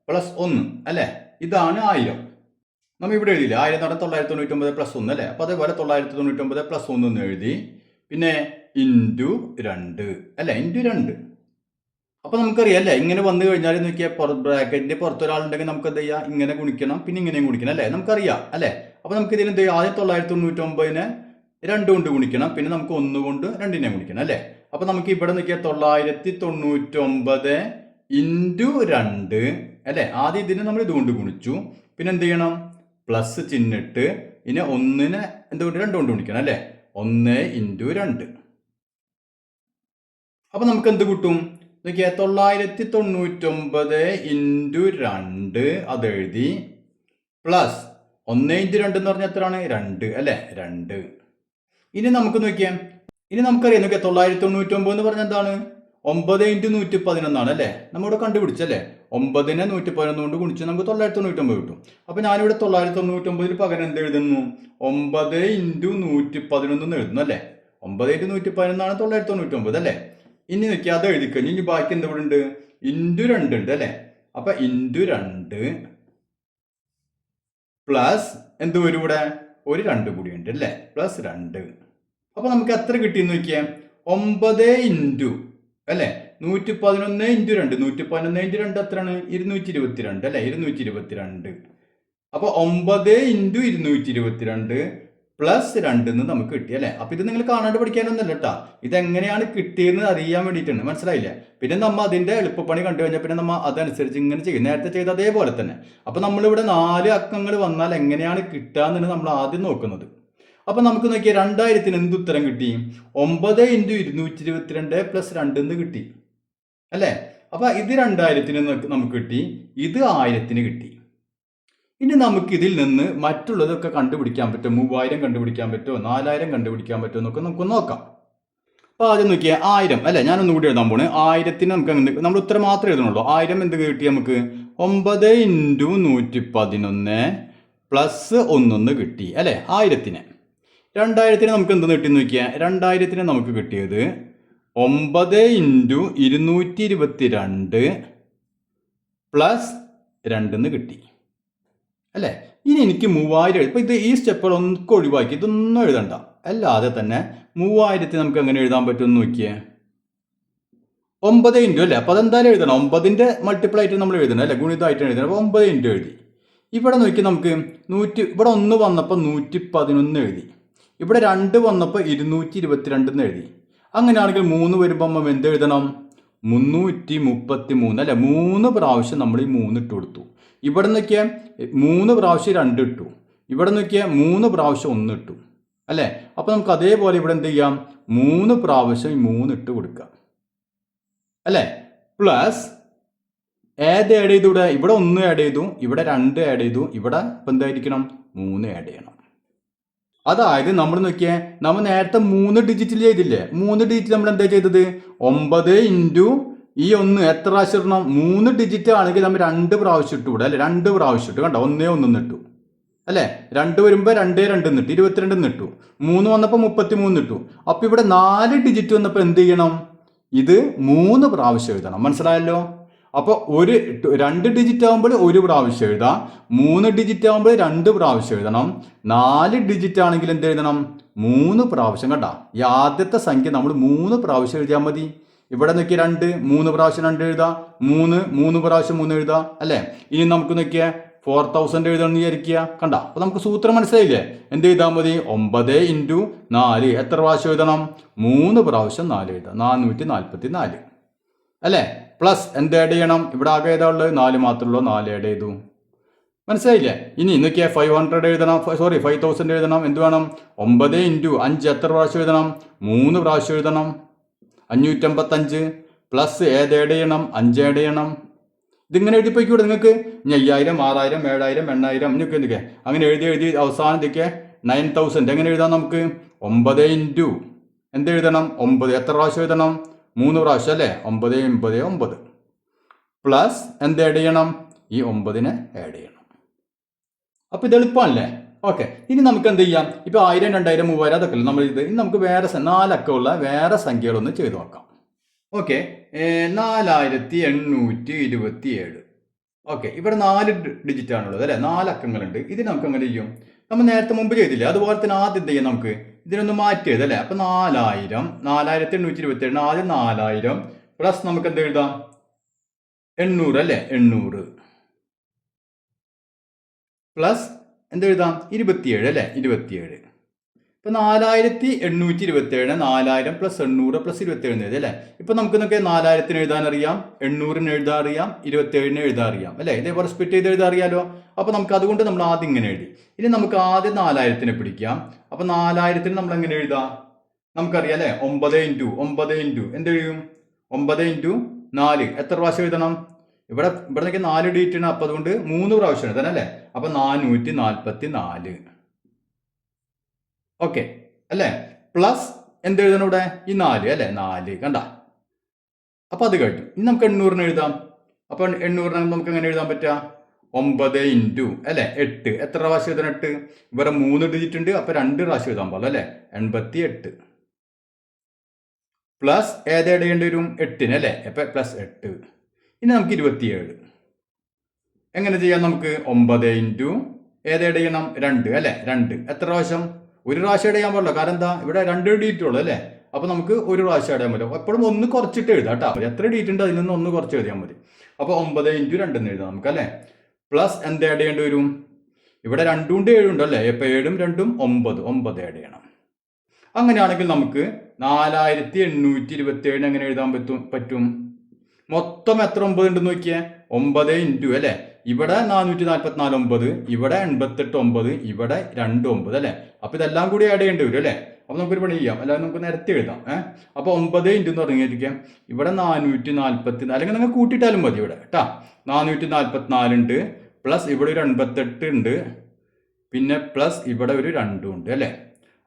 Speaker 1: പ്ലസ് 1 അല്ലേ. ഇതാണ് 1000. നമ്മൾ ഇവിടെ എഴുതിയില്ല. 1000 എന്ന് പറഞ്ഞാൽ 999 പ്ലസ് 1 അല്ലേ. അപ്പൊ അതേപോലെ 999 പ്ലസ് 1 എന്ന് എഴുതി. പിന്നെ ഇൻറ്റു 2 അല്ലേ. ഇൻറ്റു 2. അപ്പൊ നമുക്കറിയാം അല്ലേ, ഇങ്ങനെ വന്നു കഴിഞ്ഞാൽ നോക്കിയാൽ ബ്രാക്കറ്റിന്റെ പുറത്തൊരാളുണ്ടെങ്കിൽ നമുക്ക് എന്ത് ചെയ്യാം? ഇങ്ങനെ ഗുണിക്കണം, പിന്നെ ഇങ്ങനെയും ഗുണിക്കണം അല്ലേ. നമുക്കറിയാം അല്ലേ. അപ്പൊ നമുക്ക് ഇതിന് എന്ത് ചെയ്യാം? ആദ്യം 999 2 കൊണ്ട് ഗുണിക്കണം, പിന്നെ നമുക്ക് 1 കൊണ്ട് 2നെ ഗുണിക്കണം അല്ലേ. അപ്പൊ നമുക്ക് ഇവിടെ നോക്കിയാൽ 999 ഇൻറ്റു 2 അല്ലേ. ആദ്യം ഇതിനെ നമ്മൾ ഇതുകൊണ്ട് ഗുണിച്ചു, പിന്നെ എന്ത് ചെയ്യണം? പ്ലസ് ചിഹ്നിട്ട് ഇനി 1നെ എന്തുകൊണ്ട് 2 കൊണ്ട് ഗുണിക്കണം അല്ലേ. 1 × 2. അപ്പൊ നമുക്ക് എന്ത് കിട്ടും? നോക്കിയാൽ 999 ഇൻറ്റു 2 അത് എഴുതി. പ്ലസ് 1 × 2 എന്ന് പറഞ്ഞാൽ എത്രയാണ്? 2 അല്ലേ. 2. ഇനി നമുക്ക് നോക്കിയാൽ, ഇനി നമുക്കറിയാം നോക്കിയാൽ 999 എന്ന് പറഞ്ഞാൽ എന്താണ്? 9 × 111 അല്ലേ. നമ്മളിവിടെ കണ്ടുപിടിച്ചല്ലേ. 9നെ 111 കൊണ്ട് ഗുണിച്ച് നമുക്ക് 999 കിട്ടും. അപ്പൊ ഞാനിവിടെ 999 പകരം എന്ത് എഴുതുന്നു? 9 × 111 എഴുതുന്നു അല്ലേ. 9 × 111 ആണ് 999 അല്ലേ. ഇനി നോക്കിയാൽ അത് എഴുതി കഴിഞ്ഞു. ഇനി ബാക്കി എന്താ ഇവിടെ ഉണ്ട്? ഇൻറ്റു 2 ഉണ്ട് അല്ലേ. അപ്പൊ ഇൻറ്റു 2 പ്ലസ് എന്ത് വരും? ഇവിടെ ഒരു 2 കൂടി ഉണ്ട് അല്ലേ. പ്ലസ് 2. അപ്പൊ നമുക്ക് എത്ര കിട്ടിയെന്ന് നോക്കിയാൽ 9 ഇൻറ്റു അല്ലേ 111 ഇൻറ്റു 2. 111 ഇൻറ്റു 2 എത്രയാണ്? 222 അല്ലേ. 222. അപ്പൊ 9 ഇൻറ്റു 222 പ്ലസ് 2 നമുക്ക് കിട്ടി അല്ലേ. അപ്പൊ ഇത് നിങ്ങൾ കാണാണ്ട് പഠിക്കാനൊന്നല്ല കേട്ടാ. ഇതെങ്ങനെയാണ് കിട്ടിയെന്ന് അറിയാൻ വേണ്ടിയിട്ടാണ്. മനസ്സിലായില്ലേ. പിന്നെ നമ്മൾ അതിന്റെ എളുപ്പപ്പണി കണ്ടു കഴിഞ്ഞാൽ പിന്നെ നമ്മൾ അതനുസരിച്ച് ഇങ്ങനെ ചെയ്യും. നേരത്തെ ചെയ്ത അതേപോലെ തന്നെ. അപ്പൊ നമ്മളിവിടെ 4 അക്കങ്ങൾ വന്നാൽ എങ്ങനെയാണ് കിട്ടുക എന്നാണ് നമ്മൾ ആദ്യം നോക്കുന്നത്. അപ്പൊ നമുക്ക് നോക്കിയാൽ 2000 എന്ത് ഉത്തരം കിട്ടി? 9 × 222 പ്ലസ് 2 കിട്ടി അല്ലേ. അപ്പൊ ഇത് 2000 നമുക്ക് കിട്ടി, ഇത് 1000 കിട്ടി. ഇനി നമുക്ക് ഇതിൽ നിന്ന് മറ്റുള്ളതൊക്കെ കണ്ടുപിടിക്കാൻ പറ്റും. 3000 കണ്ടുപിടിക്കാൻ പറ്റുമോ, 4000 കണ്ടുപിടിക്കാൻ പറ്റുമോ എന്നൊക്കെ നമുക്ക് നോക്കാം. അപ്പൊ ആദ്യം നോക്കിയാൽ 1000 അല്ലെ. ഞാനൊന്നും കൂടി എഴുതാൻ പോണ്. 1000 നമുക്ക് നമ്മൾ ഉത്തരം മാത്രമേ എഴുതണുള്ളൂ. 1000 എന്ത് കിട്ടി നമുക്ക്? 9 × 111 പ്ലസ് 1 കിട്ടി അല്ലെ. 1000. 2000 നമുക്ക് എന്ത് കിട്ടി നോക്കിയാൽ 2000 നമുക്ക് കിട്ടിയത് 9 × 222 പ്ലസ് 2 കിട്ടി അല്ലേ. ഇനി എനിക്ക് 3000 ഇപ്പൊ ഇത് ഈ സ്റ്റെപ്പുകൾ ഒന്നും ഒഴിവാക്കി ഇതൊന്നും എഴുതണ്ട. അല്ലാതെ തന്നെ 3000 നമുക്ക് എങ്ങനെ എഴുതാൻ പറ്റുമെന്ന് നോക്കിയേ. 9 × അല്ലേ. അപ്പൊ അതെന്തായാലും എഴുതണം. 9ന്റെ മൾട്ടിപ്പിൾ ആയിട്ട് നമ്മൾ എഴുതണം അല്ലെ. ഗുണിതമായിട്ട് എഴുതണം. അപ്പൊ 9 × എഴുതി. ഇവിടെ നോക്കി നമുക്ക് ഇവിടെ 1 വന്നപ്പോൾ 111 എഴുതി. ഇവിടെ 2 വന്നപ്പോൾ 222 എഴുതി. അങ്ങനെയാണെങ്കിൽ 3 വരുമ്പോൾ നമ്മൾ എന്ത് എഴുതണം? 333 അല്ലെ. 3 പ്രാവശ്യം നമ്മൾ ഈ 3 ഇട്ട് കൊടുത്തു. ഇവിടെ നോക്കിയാൽ 3 പ്രാവശ്യം 2 ഇട്ടു. ഇവിടെ നോക്കിയാൽ 3 പ്രാവശ്യം 1 ഇട്ടു അല്ലേ. അപ്പൊ നമുക്ക് അതേപോലെ ഇവിടെ എന്ത് ചെയ്യാം? 3 പ്രാവശ്യം ഈ 3 ഇട്ട് കൊടുക്കാം അല്ലേ. പ്ലസ് ഏത് ആഡ് ചെയ്തു? ഇവിടെ 1 ആഡ് ചെയ്തു, ഇവിടെ 2 ആഡ് ചെയ്തു, ഇവിടെ ഇപ്പം എന്തായിരിക്കണം 3 ആഡ് ചെയ്യണം. അതായത് നമ്മൾ നോക്കിയേ, നമ്മൾ നേരത്തെ 3 ഡിജിറ്റിൽ ചെയ്തില്ലേ, 3 ഡിജിറ്റ് നമ്മൾ എന്താ ചെയ്തത്? 9 ഇൻറ്റു ഈ 1 എത്ര പ്രാവശ്യം ഇടണം? 3 ഡിജിറ്റ് ആണെങ്കിൽ നമ്മൾ 2 പ്രാവശ്യം ഇട്ടു ഇവിടെ അല്ലേ, 2 പ്രാവശ്യം ഇട്ടു. കണ്ടോ, 1 1 ഇട്ടു അല്ലേ, 2 വരുമ്പോൾ 2 2 ഇട്ടു, 22 ഇട്ടു, 3 വന്നപ്പോൾ 33 ഇട്ടു. അപ്പോൾ ഇവിടെ 4 ഡിജിറ്റ് വന്നപ്പോൾ എന്ത് ചെയ്യണം? ഇത് 3 പ്രാവശ്യം എഴുതണം. മനസ്സിലായല്ലോ? അപ്പോൾ 2 ഡിജിറ്റ് ആകുമ്പോൾ 1 പ്രാവശ്യം എഴുതാം, 3 ഡിജിറ്റ് ആകുമ്പോൾ 2 പ്രാവശ്യം എഴുതണം, 4 ഡിജിറ്റ് ആണെങ്കിൽ എന്ത് എഴുതണം? 3 പ്രാവശ്യം. കണ്ട, ഈ ആദ്യത്തെ സംഖ്യ നമ്മൾ 3 പ്രാവശ്യം എഴുതിയാൽ മതി. ഇവിടെ നോക്കിയ 2 3 പ്രാവശ്യം 2 എഴുതാം, 3 പ്രാവശ്യം 3 എഴുതാം അല്ലേ. ഇനി നമുക്ക് നോക്കിയാൽ 4000 എഴുതണമെന്ന് വിചാരിക്കുക. കണ്ട, അപ്പോൾ നമുക്ക് സൂത്രം മനസ്സിലായില്ലേ? എന്ത് എഴുതാൻ മതി? 9 ഇൻറ്റു 4 എത്ര പ്രാവശ്യം എഴുതണം? 3 പ്രാവശ്യം 4 എഴുതാം, 444 അല്ലേ. പ്ലസ് എന്ത് ആഡ് ചെയ്യണം? ഇവിടെ ആകെ ഏതാ ഉള്ളത്? 4 മാത്രമല്ലോ, 4 ആഡ് ചെയ്തു. മനസ്സിലായില്ലേ? ഇനി നോക്കിയാൽ 500 എഴുതണം, 5000 എഴുതണം. എന്ത് വേണം? 9 ഇൻറ്റു 5 എത്ര പ്രാവശ്യം എഴുതണം? 3 പ്രാവശ്യം എഴുതണം, 555. പ്ലസ് ഏത് ആഡ് ചെയ്യണം? 5 ആഡ് ചെയ്യണം. ഇതിങ്ങനെ എഴുതി പോയിക്കൂടെ നിങ്ങൾക്ക്? 5000 6000 7000 8000 എന്തൊക്കെ അങ്ങനെ എഴുതി അവസാനം ഇതൊക്കെ 9000 എങ്ങനെ എഴുതാം നമുക്ക്? 9 ഇൻറ്റു എന്ത് എഴുതണം? 9 എത്ര പ്രാവശ്യം എഴുതണം? 3 പ്രാവശ്യം അല്ലേ, 9 9 9. പ്ലസ് എന്ത് ആഡ് ചെയ്യണം? ഈ 9 ആഡ് ചെയ്യണം. അപ്പോൾ ഇത് എളുപ്പമല്ലേ? ഓക്കെ, ഇനി നമുക്ക് എന്ത് ചെയ്യാം? ഇപ്പോൾ 1000 2000 3000 അതൊക്കെ അല്ലേ നമ്മൾ ഇത്. ഇനി നമുക്ക് വേറെ 4 അക്കമുള്ള വേറെ സംഖ്യകളൊന്ന് ചെയ്ത് നോക്കാം. ഓക്കെ, 4827. ഓക്കെ, ഇവിടെ 4 ഡിജിറ്റ് ആണുള്ളത് അല്ലേ, 4 അക്കങ്ങളുണ്ട്. ഇത് നമുക്ക് എങ്ങനെ ചെയ്യും? നമ്മൾ നേരത്തെ മുമ്പ് ചെയ്തില്ലേ, അതുപോലെ തന്നെ ആദ്യം എന്ത് ചെയ്യാം? നമുക്ക് ഇതിനൊന്ന് മാറ്റിയത് അല്ലേ. അപ്പം 4827 ആദ്യം 4000 പ്ലസ് നമുക്ക് എന്ത് എഴുതാം? 800 അല്ലേ, 800 പ്ലസ് എന്ത് എഴുതാം? 27 അല്ലേ, 27. ഇപ്പം 4827 4000 പ്ലസ് 800 പ്ലസ് 27 എഴുതി അല്ലേ. ഇപ്പം നമുക്ക് നോക്കിയാൽ 4000 എഴുതാൻ അറിയാം, 800 എഴുതാൻ അറിയാം, 27 എഴുതാൻ അറിയാം അല്ലേ. ഇതേപോലെ സ്പ്ലിറ്റ് ചെയ്ത് എഴുതാൻ അറിയാലോ. അപ്പോൾ നമുക്ക് അതുകൊണ്ട് നമ്മൾ ആദ്യം ഇങ്ങനെ എഴുതി. ഇനി നമുക്ക് ആദ്യം 4000 പിടിക്കാം. അപ്പം 4000 നമ്മൾ എങ്ങനെ എഴുതാം? നമുക്കറിയാം അല്ലേ, 9 ഇൻറ്റു എന്ത് എഴുതും? 9 ഇൻറ്റു 4 എത്ര പ്രാവശ്യം എഴുതണം? ഇവിടെ നോക്കിയാൽ 4 ഡിജിറ്റ് ആണ്, അപ്പം അതുകൊണ്ട് 3 പ്രാവശ്യം എഴുതണം അല്ലേ. അപ്പം 444. ഓക്കെ അല്ലേ. പ്ലസ് എന്ത് എഴുതണം ഇവിടെ? ഈ 4 അല്ലേ, 4. കണ്ട, അപ്പോൾ അത് കഴിഞ്ഞു. ഇനി നമുക്ക് 800 എഴുതാം. അപ്പം 800 നമുക്ക് എങ്ങനെ എഴുതാൻ പറ്റുക? 9 ഇൻറ്റു അല്ലേ 8 എത്ര പ്രാവശ്യം എഴുതണം? 8. ഇവിടെ 3 ഡിജിറ്റ് ഉണ്ട്, അപ്പോൾ 2 പ്രാവശ്യം എഴുതാൻ പാടില്ല അല്ലേ, 88. പ്ലസ് ഏത് ആഡ് ചെയ്യേണ്ടി വരും? 8 അല്ലേ, അപ്പം പ്ലസ് 8. ഇനി നമുക്ക് 27 എങ്ങനെ ചെയ്യാം? നമുക്ക് 9 ഇൻറ്റു ഏത് ആഡ് ചെയ്യണം? 2 അല്ലേ, 2 എത്ര പ്രാവശ്യം? 1 പ്രാവശ്യം ആഡ് ചെയ്യാൻ പാടില്ല, കാരണം എന്താ? ഇവിടെ 2 ഡിജിറ്റ് ഉള്ളൂ അല്ലേ. അപ്പോൾ നമുക്ക് 1 പ്രാവശ്യം ആഡ് ചെയ്യാൻ പറ്റും. എപ്പോഴും 1 കുറച്ചിട്ട് എഴുതാം കേട്ടോ. എത്ര ഡിജിറ്റ് ഉണ്ട് അതിൽ നിന്ന് 1 കുറച്ച് എഴുതിയാൽ മതി. അപ്പോൾ 9 ഇൻറ്റു 2 എന്ന് എഴുതാം നമുക്ക് അല്ലേ. പ്ലസ് എന്ത് ആഡ് ചെയ്യേണ്ടി വരും? ഇവിടെ 2 ഉണ്ട് 7 ഉണ്ട് അല്ലേ, ഇപ്പോൾ 7ഉം 2ഉം 9 ആഡ് ചെയ്യണം. അങ്ങനെയാണെങ്കിൽ നമുക്ക് 4827 എങ്ങനെ എഴുതാൻ പറ്റും? മൊത്തം എത്ര 9 ഉണ്ടെന്ന് നോക്കിയേ. 9 ഇൻറ്റു അല്ലേ, ഇവിടെ 444 9, ഇവിടെ 88 9, ഇവിടെ 2 9 അല്ലേ. അപ്പോൾ ഇതെല്ലാം കൂടി ആഡ് ചെയ്യേണ്ടി വരും അല്ലേ. അപ്പോൾ നമുക്കൊരു പണി ചെയ്യാം, അല്ലാതെ നമുക്ക് നിരത്തി എഴുതാം. അപ്പോൾ 9 ഇൻറ്റു എന്ന് പറഞ്ഞിരിക്കാം, ഇവിടെ 444 അല്ലെങ്കിൽ നിങ്ങൾ കൂട്ടിയിട്ടാലും മതി ഇവിടെ കേട്ടോ. 444 ഉണ്ട്, പ്ലസ് ഇവിടെ ഒരു 88 ഉണ്ട്, പിന്നെ പ്ലസ് ഇവിടെ ഒരു 2 ഉണ്ട് അല്ലേ.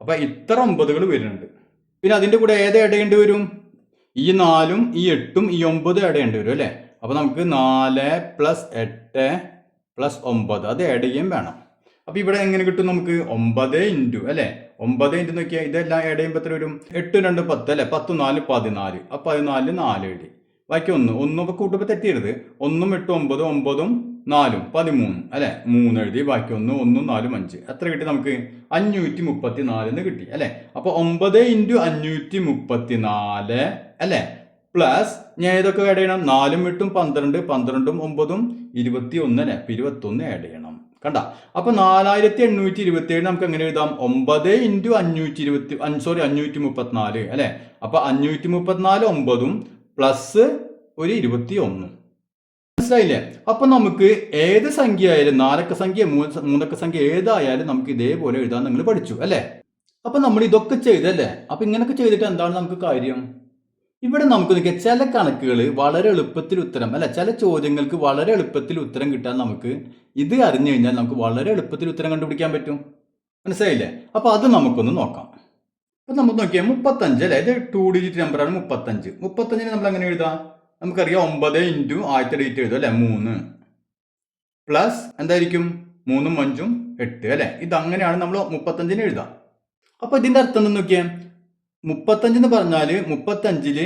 Speaker 1: അപ്പോൾ ഇത്ര 9കൾ വരുന്നുണ്ട്. പിന്നെ അതിൻ്റെ കൂടെ ഏത് ആഡ് ചെയ്യേണ്ടി വരും? ഈ 4ഉം ഈ 8ഉം ഈ 9 ആഡ് ചെയ്യേണ്ടി വരും അല്ലേ. അപ്പോൾ നമുക്ക് 4 പ്ലസ് 8 പ്ലസ് 9 അത് ആഡ് ചെയ്യാൻ വേണം. അപ്പോൾ ഇവിടെ എങ്ങനെ കിട്ടും നമുക്ക്? 9 ഇൻറ്റു അല്ലേ, 9 ഇൻറ്റു നോക്കിയാൽ ഇതെല്ലാം ആഡ് ചെയ്യുമ്പോൾ എത്ര വരും? 8 2 10 അല്ലേ, 10 4 14. അപ്പോൾ 14 4 എഴുതി, ബാക്കി 1 അപ്പോൾ കൂട്ടുമ്പോൾ തെറ്റിയരുത്. 1ഉം 8ഉം 9, 9ഉം 4ഉം 13 അല്ലേ, 3 എഴുതി, ബാക്കി 1 1 4 5. എത്ര കിട്ടി നമുക്ക്? 534 കിട്ടി അല്ലേ. അപ്പോൾ 9 ഇൻറ്റു 534 അല്ലേ, പ്ലസ് ഞാൻ ഏതൊക്കെ ആഡ് ചെയ്യണം? 4ഉം 8ഉം 12, 12ഉം 9ഉം 21 അല്ലേ, 21 ആഡ് ചെയ്യണം. കണ്ട, അപ്പോൾ 4827 നമുക്ക് എങ്ങനെ എഴുതാം? 9 ഇൻറ്റു 534 അല്ലേ. അപ്പോൾ 534 9ഉം പ്ലസ് ഒരു 21. മനസ്സിലായില്ലേ? അപ്പം നമുക്ക് ഏത് സംഖ്യ ആയാലും, 4 അക്ക സംഖ്യ 3 അക്ക സംഖ്യ ഏതായാലും നമുക്ക് ഇതേപോലെ എഴുതാൻ നിങ്ങൾ പഠിച്ചു അല്ലേ. അപ്പം നമ്മൾ ഇതൊക്കെ ചെയ്തല്ലേ. അപ്പം ഇങ്ങനെയൊക്കെ ചെയ്തിട്ട് എന്താണ് നമുക്ക് കാര്യം? ഇവിടെ നമുക്ക് നോക്കിയാൽ ചില കണക്കുകൾ വളരെ എളുപ്പത്തിൽ ഉത്തരം അല്ല, ചില ചോദ്യങ്ങൾക്ക് വളരെ എളുപ്പത്തിൽ ഉത്തരം കിട്ടാൻ നമുക്ക് ഇത് അറിഞ്ഞു കഴിഞ്ഞാൽ നമുക്ക് വളരെ എളുപ്പത്തിൽ ഉത്തരം കണ്ടുപിടിക്കാൻ പറ്റും. മനസ്സിലായില്ലേ? അപ്പോൾ അത് നമുക്കൊന്ന് നോക്കാം. അപ്പോൾ നമുക്ക് നോക്കിയാൽ 35 അല്ലേ, ഇത് 2 ഡിജിറ്റ് നമ്പറാണ് 35. 35ന് നമ്മൾ എങ്ങനെ എഴുതാം? നമുക്കറിയാം 9 ഇൻറ്റു ആദ്യത്തെ ഡേറ്റ് എഴുതും അല്ലേ, 3 പ്ലസ് എന്തായിരിക്കും 3ഉം 5ഉം 8 അല്ലേ. ഇതങ്ങനെയാണ് നമ്മൾ 35ന് എഴുതാം. അപ്പോൾ ഇതിൻ്റെ അർത്ഥം എന്താ നോക്കിയാൽ, 35 എന്ന് പറഞ്ഞാൽ 35ൽ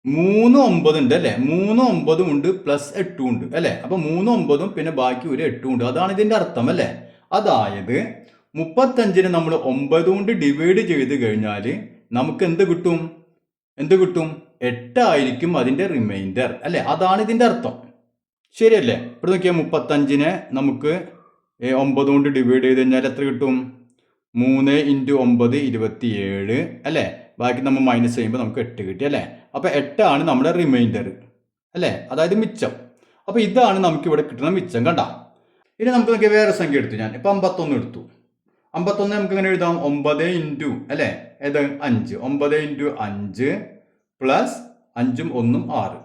Speaker 1: 3 9 ഉണ്ട് അല്ലേ, 3 9 ഉണ്ട് പ്ലസ് 8 ഉണ്ട് അല്ലേ. അപ്പോൾ 3 9ഉം പിന്നെ ബാക്കി ഒരു 8 ഉണ്ട്. അതാണ് ഇതിൻ്റെ അർത്ഥം അല്ലേ. അതായത് 35ന് നമ്മൾ 9 കൊണ്ട് ഡിവൈഡ് ചെയ്ത് കഴിഞ്ഞാൽ നമുക്ക് എന്ത് കിട്ടും? 8 ആയിരിക്കും അതിൻ്റെ റിമൈൻഡർ അല്ലേ. അതാണ് ഇതിൻ്റെ അർത്ഥം. ശരിയല്ലേ? ഇവിടെ നോക്കിയാൽ 35നെ നമുക്ക് 9 കൊണ്ട് ഡിവൈഡ് ചെയ്ത് കഴിഞ്ഞാൽ എത്ര കിട്ടും? 3 ഇൻറ്റു 9 27 അല്ലേ. ബാക്കി നമ്മൾ മൈനസ് ചെയ്യുമ്പോൾ നമുക്ക് 8 കിട്ടി അല്ലേ. അപ്പോൾ 8 ആണ് നമ്മുടെ റിമൈൻഡർ അല്ലേ, അതായത് മിച്ചം. അപ്പോൾ ഇതാണ് നമുക്കിവിടെ കിട്ടുന്ന മിച്ചം. കണ്ട. ഇനി നമുക്ക് നോക്കിയാൽ വേറെ സംഖ്യ എടുത്തു. ഞാൻ ഇപ്പോൾ 51 എടുത്തു. 51 നമുക്ക് എങ്ങനെ എഴുതാം? 9 ഇൻറ്റു അല്ലേ, ഏത് 5. 9 ഇൻറ്റു 5 പ്ലസ് 5ഉം 1ഉം 6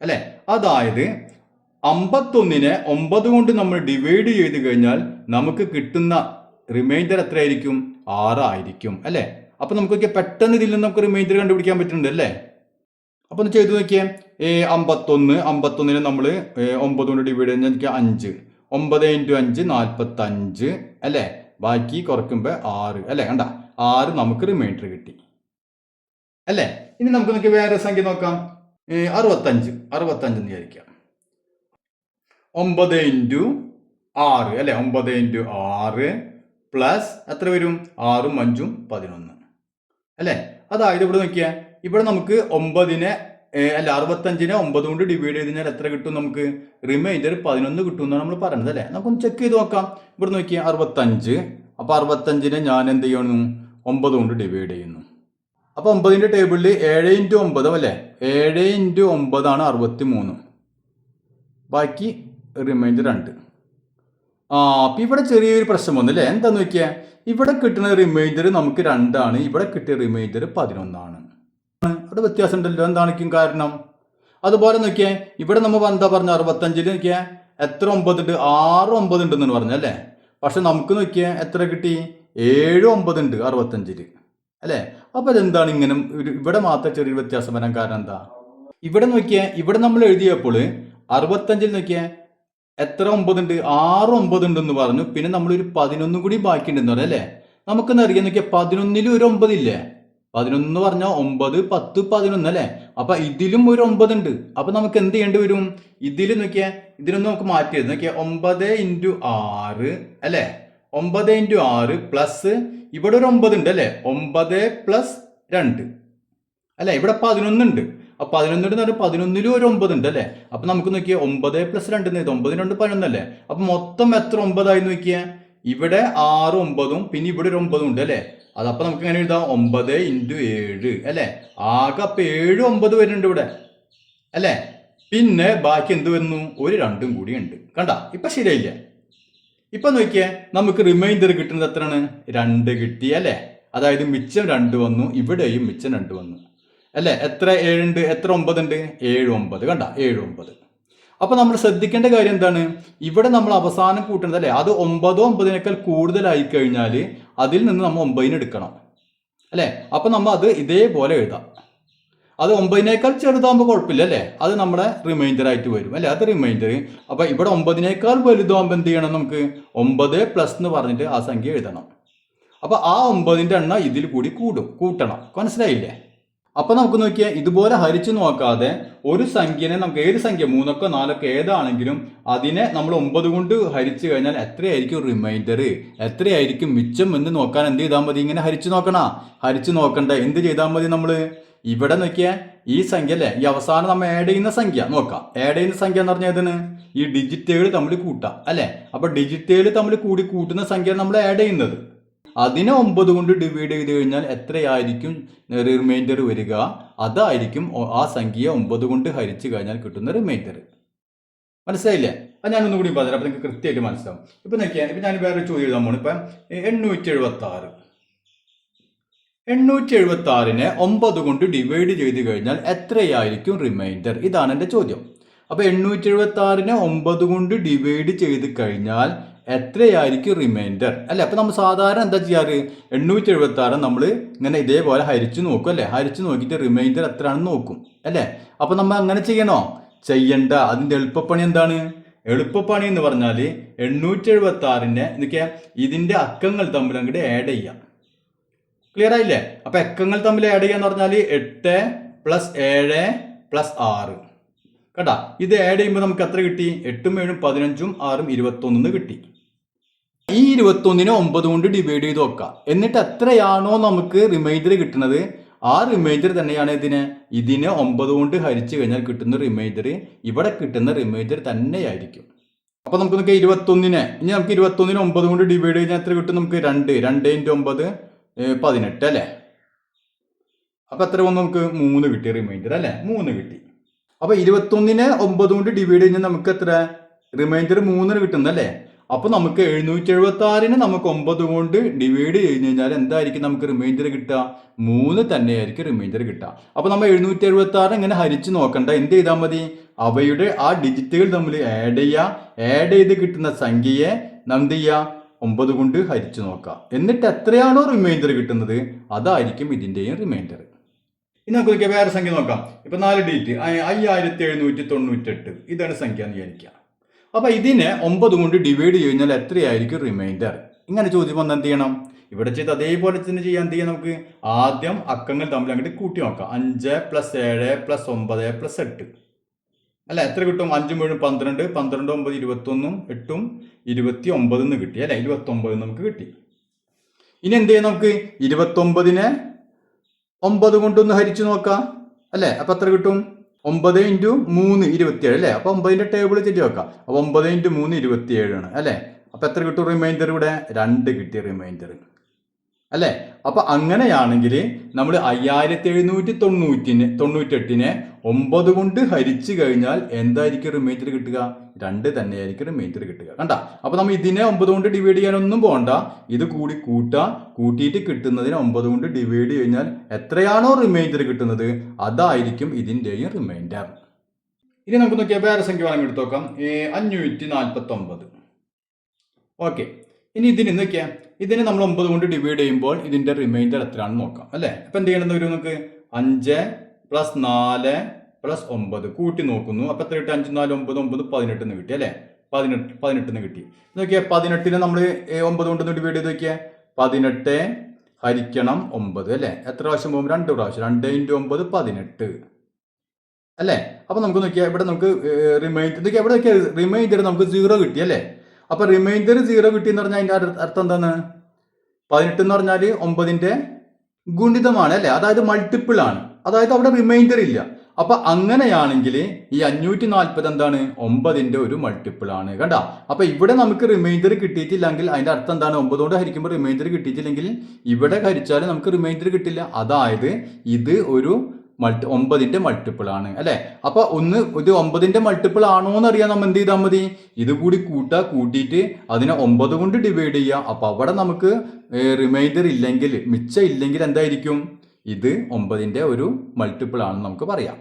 Speaker 1: അല്ലേ. അതായത് 51നെ 9 കൊണ്ട് നമ്മൾ ഡിവൈഡ് ചെയ്ത് കഴിഞ്ഞാൽ നമുക്ക് കിട്ടുന്ന റിമൈൻഡർ എത്രയായിരിക്കും? 6 ആയിരിക്കും അല്ലേ. അപ്പോൾ നമുക്ക് പെട്ടെന്ന് ഇതിൽ നിന്ന് നമുക്ക് റിമൈൻഡർ കണ്ടുപിടിക്കാൻ പറ്റുന്നുണ്ട് അല്ലേ. അപ്പോൾ ഒന്ന് ചെയ്ത് നോക്കിയേ. 51നെ നമ്മൾ 9 കൊണ്ട് ഡിവൈഡ് ചെയ്ത് കഴിഞ്ഞാൽ 5. 9 ഇൻറ്റു 5 45 അല്ലേ. ബാക്കി കുറയ്ക്കുമ്പോൾ 6 അല്ലേ. കണ്ട, 6 നമുക്ക് റിമൈൻഡർ കിട്ടി അല്ലേ. ഇനി നമുക്ക് നോക്കി വേറെ സംഖ്യ നോക്കാം. 65 എന്ന് വിചാരിക്കാം. 9 ഇൻറ്റു 6 അല്ലേ. 9 ഇൻറ്റു 6 പ്ലസ് എത്ര വരും? 6ഉം 5ഉം 11 അല്ലേ. അതായത് ഇവിടെ നോക്കിയാൽ ഇവിടെ നമുക്ക് 9നെ 65നെ 9 കൊണ്ട് ഡിവൈഡ് ചെയ്ത് കഴിഞ്ഞാൽ എത്ര കിട്ടും? നമുക്ക് റിമൈൻഡർ 11 കിട്ടും എന്നാണ് നമ്മൾ പറയുന്നത് അല്ലേ. നമുക്കൊന്ന് ചെക്ക് ചെയ്ത് നോക്കാം. ഇവിടെ നോക്കിയാൽ 65. അപ്പോൾ 65നെ ഞാൻ എന്ത് ചെയ്യുന്നു? 9 കൊണ്ട് ഡിവൈഡ് ചെയ്യുന്നു. അപ്പോൾ 9ൻ്റെ ടേബിളിൽ 7 ഇൻറ്റു 9 അല്ലേ. 7 ഇൻറ്റു 9 ആണ് 63. ബാക്കി റിമൈൻഡർ 2. അപ്പോൾ ഇവിടെ ചെറിയൊരു പ്രശ്നം വന്നില്ലേ. എന്താന്ന് നോക്കിയാൽ ഇവിടെ കിട്ടുന്ന റിമൈൻഡർ നമുക്ക് 2 ആണ്. ഇവിടെ കിട്ടിയ റിമൈൻഡർ 11 ആണ്. അവിടെ വ്യത്യാസം ഉണ്ടല്ലോ. എന്താണിക്കും കാരണം? അതുപോലെ നോക്കിയാൽ ഇവിടെ നമ്മൾ എന്താ പറഞ്ഞ 65ൽ നോക്കിയാൽ എത്ര 9 ഉണ്ട്? 6 9 ഉണ്ടെന്ന് പറഞ്ഞു അല്ലേ. പക്ഷെ നമുക്ക് നോക്കിയാൽ എത്ര കിട്ടി? 7 9 ഉണ്ട് 65ൽ അല്ലേ. അപ്പോൾ അതെന്താണ് ഇങ്ങനെ ഇവിടെ മാത്രം ചെറിയ വ്യത്യാസം വരാൻ കാരണം എന്താ? ഇവിടെ നോക്കിയാൽ ഇവിടെ നമ്മൾ എഴുതിയപ്പോൾ 65ൽ നോക്കിയാൽ എത്ര 9 ഉണ്ട്? 6 9 ഉണ്ടെന്ന് പറഞ്ഞു. പിന്നെ നമ്മളൊരു 11 കൂടി ബാക്കിയുണ്ടെന്ന് പറഞ്ഞു അല്ലേ. നമുക്കൊന്ന് അറിയാൻ നോക്കിയാൽ 11ൽ ഒരു 9 ഇല്ലേ. 11 എന്ന് പറഞ്ഞാൽ 9 10 11 അല്ലേ. അപ്പൊ ഇതിലും ഒരു 9 ഉണ്ട്. അപ്പൊ നമുക്ക് എന്ത് ചെയ്യേണ്ടി വരും? ഇതിൽ നോക്കിയാൽ ഇതിലൊന്ന് നമുക്ക് മാറ്റിയത് നോക്കിയാൽ 9 ഇൻറ്റു 6 അല്ലേ. 9 ഇൻറ്റു 6 പ്ലസ് ഇവിടെ ഒരു 9 ഉണ്ട് അല്ലേ. 9 പ്ലസ് 2 അല്ലേ. ഇവിടെ 11 ഉണ്ട്. അപ്പൊ 11 എന്ന് പറഞ്ഞാൽ 11ലും ഒരു 9 ഉണ്ട് അല്ലേ. അപ്പൊ നമുക്ക് നോക്കിയാൽ 9 പ്ലസ് 2 9 2 11 അല്ലേ. അപ്പൊ മൊത്തം എത്ര 9 ആയി നോക്കിയാൽ ഇവിടെ 6 9ഉം പിന്നെ ഇവിടെ ഒരു 9 ഉണ്ട് അല്ലേ. അതപ്പോൾ നമുക്ക് എങ്ങനെ എഴുതാം? 9 ഇൻറ്റു 7 അല്ലേ. ആകെ അപ്പം 7 9 വരുന്നുണ്ട് ഇവിടെ അല്ലേ. പിന്നെ ബാക്കി എന്ത് വരുന്നു? ഒരു 2ഉം കൂടി ഉണ്ട്. കണ്ട, ഇപ്പം ശരിയായില്ലേ. ഇപ്പം നോക്കിയേ, നമുക്ക് റിമൈൻഡർ കിട്ടുന്നത് എത്രയാണ്? 2 കിട്ടി അല്ലേ. അതായത് മിച്ചം 2 വന്നു. ഇവിടെയും മിച്ചം 2 വന്നു അല്ലേ. എത്ര 7 ഉണ്ട്? എത്ര 9 ഉണ്ട്? 7 9. കണ്ട, 7 9. അപ്പോൾ നമ്മൾ ശ്രദ്ധിക്കേണ്ട കാര്യം എന്താണ്? ഇവിടെ നമ്മൾ അവസാനം കൂട്ടുന്നത് അല്ലേ. അത് 9 9നേക്കാൾ കൂടുതലായി കഴിഞ്ഞാൽ അതിൽ നിന്ന് നമ്മൾ 9ന് എടുക്കണം അല്ലേ. അപ്പം നമ്മൾ അത് ഇതേപോലെ എഴുതാം. അത് 9നേക്കാൾ ചെറുതാകുമ്പോൾ കുഴപ്പമില്ല അല്ലേ. അത് നമ്മുടെ റിമൈൻഡർ ആയിട്ട് വരും അല്ലേ. അത് റിമൈൻഡർ. അപ്പോൾ ഇവിടെ 9നേക്കാൾ വലുതാകുമ്പോൾ എന്ത് ചെയ്യണം? നമുക്ക് 9 പ്ലസ് എന്ന് പറഞ്ഞിട്ട് ആ സംഖ്യ എഴുതണം. അപ്പോൾ ആ 9ൻ്റെ എണ്ണം ഇതിൽ കൂടി കൂട്ടണം. മനസ്സിലായില്ലേ? അപ്പോൾ നമുക്ക് നോക്കിയാൽ ഇതുപോലെ ഹരിച്ചു നോക്കാതെ ഒരു സംഖ്യനെ നമുക്ക് ഏത് സംഖ്യ 3 4 ഏതാണെങ്കിലും അതിനെ നമ്മൾ 9 കൊണ്ട് ഹരിച്ചു കഴിഞ്ഞാൽ എത്രയായിരിക്കും റിമൈൻഡർ, എത്രയായിരിക്കും മിച്ചം എന്ന് നോക്കാൻ എന്ത് ചെയ്താൽ മതി? ഇങ്ങനെ ഹരിച്ചു നോക്കണ്ട. എന്ത് ചെയ്താൽ മതി? നമ്മൾ ഇവിടെ നോക്കിയാൽ ഈ സംഖ്യ അല്ലേ, ഈ അവസാനം നമ്മൾ ആഡ് ചെയ്യുന്ന സംഖ്യ നോക്കാം. ആഡ് ചെയ്യുന്ന സംഖ്യ എന്ന് പറഞ്ഞാൽ ഏതാണ്? ഈ ഡിജിറ്റുകൾ തമ്മിൽ കൂട്ടാം അല്ലേ. അപ്പോൾ ഡിജിറ്റുകൾ തമ്മിൽ കൂട്ടുന്ന സംഖ്യ നമ്മൾ ആഡ് ചെയ്യുന്നത്. അതിനെ 9 കൊണ്ട് ഡിവൈഡ് ചെയ്ത് കഴിഞ്ഞാൽ എത്രയായിരിക്കും റിമൈൻഡർ വരിക? അതായിരിക്കും ആ സംഖ്യ 9 കൊണ്ട് ഹരിച്ചു കഴിഞ്ഞാൽ കിട്ടുന്ന റിമൈൻഡർ. മനസ്സിലായില്ലേ? അത് ഞാനൊന്നും കൂടി പറഞ്ഞുതരാം. അപ്പം നിങ്ങൾക്ക് കൃത്യമായിട്ട് മനസ്സിലാവും. ഇപ്പം നോക്കിയാൽ ഇപ്പം ഞാൻ വേറെ ചോദ്യം എഴുതാൻ പോകണം. ഇപ്പം 876 876നെ 9 കൊണ്ട് ഡിവൈഡ് ചെയ്ത് കഴിഞ്ഞാൽ എത്രയായിരിക്കും റിമൈൻഡർ? ഇതാണ് എൻ്റെ ചോദ്യം. അപ്പോൾ 876നെ 9 കൊണ്ട് ഡിവൈഡ് ചെയ്ത് കഴിഞ്ഞാൽ എത്രയായിരിക്കും റിമൈൻഡർ അല്ലേ? അപ്പോൾ നമ്മൾ സാധാരണ എന്താ ചെയ്യാറ്? 876 നമ്മൾ ഇങ്ങനെ ഇതേപോലെ ഹരിച്ചു നോക്കും അല്ലേ? ഹരിച്ചു നോക്കിയിട്ട് റിമൈൻഡർ എത്രയാണെന്ന് നോക്കും അല്ലേ? അപ്പോൾ നമ്മൾ അങ്ങനെ ചെയ്യണോ? ചെയ്യണ്ട. അതിൻ്റെ എളുപ്പപ്പണി എന്താണ്? എളുപ്പപ്പണി എന്ന് പറഞ്ഞാൽ 876നെ എന്നൊക്കെ ഇതിൻ്റെ അക്കങ്ങൾ തമ്മിൽ അങ്ങോട്ട് ആഡ് ചെയ്യാം. ക്ലിയർ ആയില്ലേ? അപ്പൊ അക്കങ്ങൾ തമ്മിൽ ആഡ് ചെയ്യാന്ന് പറഞ്ഞാൽ 8 + 7 + 6 കേട്ടാ. ഇത് ആഡ് ചെയ്യുമ്പോൾ നമുക്ക് എത്ര കിട്ടി? 8ഉം 7ഉം 15ഉം 6ഉം 21 കിട്ടി. ഈ 21നെ 9 കൊണ്ട് ഡിവൈഡ് ചെയ്ത് നോക്കാം. എന്നിട്ട് എത്രയാണോ നമുക്ക് റിമൈൻഡർ കിട്ടുന്നത് ആ റിമൈൻഡർ തന്നെയാണ് ഇതിനെ 9 കൊണ്ട് ഹരിച്ചു കഴിഞ്ഞാൽ കിട്ടുന്ന റിമൈൻഡർ ഇവിടെ കിട്ടുന്ന റിമൈൻഡർ തന്നെയായിരിക്കും. അപ്പൊ നമുക്ക് 21നെ ഇനി നമുക്ക് 21നെ 9 കൊണ്ട് ഡിവൈഡ് കഴിഞ്ഞാൽ എത്ര കിട്ടും? നമുക്ക് 2 × 9 18 അല്ലേ? അപ്പൊ എത്ര വന്നു? നമുക്ക് 3 കിട്ടി റിമൈൻഡർ അല്ലേ? 3 കിട്ടി. അപ്പൊ 21നെ 9 കൊണ്ട് ഡിവൈഡ് കഴിഞ്ഞാൽ നമുക്ക് എത്ര റിമൈൻഡർ? 3 കിട്ടുന്നല്ലേ? അപ്പൊ നമുക്ക് 776നെ നമുക്ക് 9 കൊണ്ട് ഡിവൈഡ് ചെയ്ത് കഴിഞ്ഞാൽ എന്തായിരിക്കും നമുക്ക് റിമൈൻഡർ കിട്ടുക? 3 തന്നെയായിരിക്കും റിമൈൻഡർ കിട്ടുക. അപ്പൊ നമ്മൾ 776 ഇങ്ങനെ ഹരിച്ച് നോക്കണ്ട. എന്ത് ചെയ്താൽ മതി? അവയുടെ ആ ഡിജിറ്റുകൾ തമ്മിൽ ആഡ് ചെയ്യുക. ആഡ് ചെയ്ത് കിട്ടുന്ന സംഖ്യയെ എന്ത് ചെയ്യുക? 9 കൊണ്ട് ഹരിച്ചു നോക്കാം. എന്നിട്ട് എത്രയാണോ റിമൈൻഡർ കിട്ടുന്നത് അതായിരിക്കും ഇതിൻ്റെയും റിമൈൻഡർ. ഇനി നമുക്ക് വേറെ സംഖ്യ നോക്കാം. ഇപ്പൊ 4 ഡിജിറ്റ് 5798 ഇതാണ് സംഖ്യ എന്ന് വിചാരിക്കുക. അപ്പൊ ഇതിനെ 9 കൊണ്ട് ഡിവൈഡ് കഴിഞ്ഞാൽ എത്രയായിരിക്കും റിമൈൻഡർ? ഇങ്ങനെ ചോദിക്കുമ്പോൾ എന്ത് ചെയ്യണം? ഇവിടെ ചെയ്ത് അതേപോലെ തന്നെ ചെയ്യാൻ എന്ത് ചെയ്യാം? നമുക്ക് ആദ്യം അക്കങ്ങൾ തമ്മിൽ അങ്ങോട്ട് കൂട്ടി നോക്കാം. 5 + 7 + 9 + 8 അല്ല എത്ര കിട്ടും? 5ഉം 7ഉം 12, 12 9 21, 8ഉം 29 കിട്ടി അല്ലെ? 29 നമുക്ക് കിട്ടി. ഇനി എന്ത് ചെയ്യാം? നമുക്ക് 29നെ 9 കൊണ്ടൊന്ന് ഹരിച്ചു നോക്കാം അല്ലെ? അപ്പൊ എത്ര കിട്ടും? 9 × 3 27 അല്ലെ? അപ്പൊ 9ന്റെ ടേബിൾ ചെല്ലി വെക്കാം. അപ്പൊ 9 × 3 27 ആണ് അല്ലെ? അപ്പൊ എത്ര കിട്ടും റിമൈൻഡർ? ഇവിടെ 2 കിട്ടിയ റിമൈൻഡർ അല്ലെ? അപ്പൊ അങ്ങനെയാണെങ്കിൽ നമ്മൾ 5798നെ 9 കൊണ്ട് ഹരിച്ചു കഴിഞ്ഞാൽ എന്തായിരിക്കും റിമൈൻഡർ കിട്ടുക? 2 തന്നെയായിരിക്കും റിമൈൻഡർ കിട്ടുക. കണ്ട? അപ്പൊ നമ്മൾ ഇതിനെ 9 കൊണ്ട് ഡിവൈഡ് ചെയ്യാനൊന്നും പോകണ്ട. ഇത് കൂടി കൂട്ടിയിട്ട് കിട്ടുന്നതിനെ 9 കൊണ്ട് ഡിവൈഡ് കഴിഞ്ഞാൽ എത്രയാണോ റിമൈൻഡർ കിട്ടുന്നത് അതായിരിക്കും ഇതിൻ്റെയും റിമൈൻഡർ. ഇനി നമുക്ക് നോക്കിയാൽ വേറെ സംഖ്യ വേണമെങ്കിൽ എടുത്ത് നോക്കാം. 549. ഓക്കെ. ഇനി ഇതിന് നോക്കിയാൽ ഇതിനെ നമ്മൾ 9 കൊണ്ട് ഡിവൈഡ് ചെയ്യുമ്പോൾ ഇതിന്റെ റിമൈൻഡർ എത്രയാണെന്ന് നോക്കാം അല്ലേ? അപ്പൊ എന്ത് ചെയ്യണമെന്ന് വരും? നമുക്ക് 5 + 4 + 9 കൂട്ടി നോക്കുന്നു. അപ്പൊ എത്ര കിട്ടി? 5 4 9 9 18 കിട്ടി അല്ലെ? 18 കിട്ടി. നോക്കിയാൽ 18നെ നമ്മൾ 9 കൊണ്ടൊന്ന് ഡിവൈഡ് ചെയ്ത് നോക്കിയാൽ 18 ഹരിക്കണം 9 അല്ലെ? എത്ര പ്രാവശ്യം പോകും? 2 പ്രാവശ്യം. 2 × 9 18 അല്ലേ? അപ്പൊ നമുക്ക് നോക്കിയാൽ ഇവിടെ നമുക്ക് റിമൈൻഡർ നോക്കിയാൽ ഇവിടെ നോക്കിയാൽ റിമൈൻഡർ നമുക്ക് 0 കിട്ടി അല്ലേ? അപ്പൊ റിമൈൻഡർ 0 കിട്ടി എന്ന് പറഞ്ഞാൽ അതിന്റെ അർത്ഥം എന്താണ്? 18 എന്ന് പറഞ്ഞാൽ 9ന്റെ ഗുണിതമാണ് അല്ലെ? അതായത് മൾട്ടിപ്പിൾ ആണ്. അതായത് അവിടെ റിമൈൻഡർ ഇല്ല. അപ്പൊ അങ്ങനെയാണെങ്കിൽ ഈ 540 എന്താണ്? 9ന്റെ ഒരു മൾട്ടിപ്പിൾ ആണ്. കണ്ട? അപ്പൊ ഇവിടെ നമുക്ക് റിമൈൻഡർ കിട്ടിയിട്ടില്ലെങ്കിൽ അതിന്റെ അർത്ഥം എന്താണ്? 9 കൊണ്ട് ഹരിക്കുമ്പോൾ റിമൈൻഡർ കിട്ടിയിട്ടില്ലെങ്കിൽ ഇവിടെ ഹരിച്ചാൽ നമുക്ക് റിമൈൻഡർ കിട്ടില്ല. അതായത് ഇത് ഒരു 9ന്റെ മൾട്ടിപ്പിൾ ആണ് അല്ലെ? അപ്പൊ ഇത് 9ന്റെ മൾട്ടിപ്പിൾ ആണോ എന്ന് അറിയാൻ നമ്മൾ എന്ത് ചെയ്താൽ മതി? ഇത് കൂടി കൂട്ടിയിട്ട് അതിനെ 9 കൊണ്ട് ഡിവൈഡ് ചെയ്യുക. അപ്പൊ അവിടെ നമുക്ക് റിമൈൻഡർ ഇല്ലെങ്കിൽ മിച്ചം ഇല്ലെങ്കിൽ എന്തായിരിക്കും? ഇത് 9ന്റെ ഒരു മൾട്ടിപ്പിൾ ആണെന്ന് നമുക്ക് പറയാം.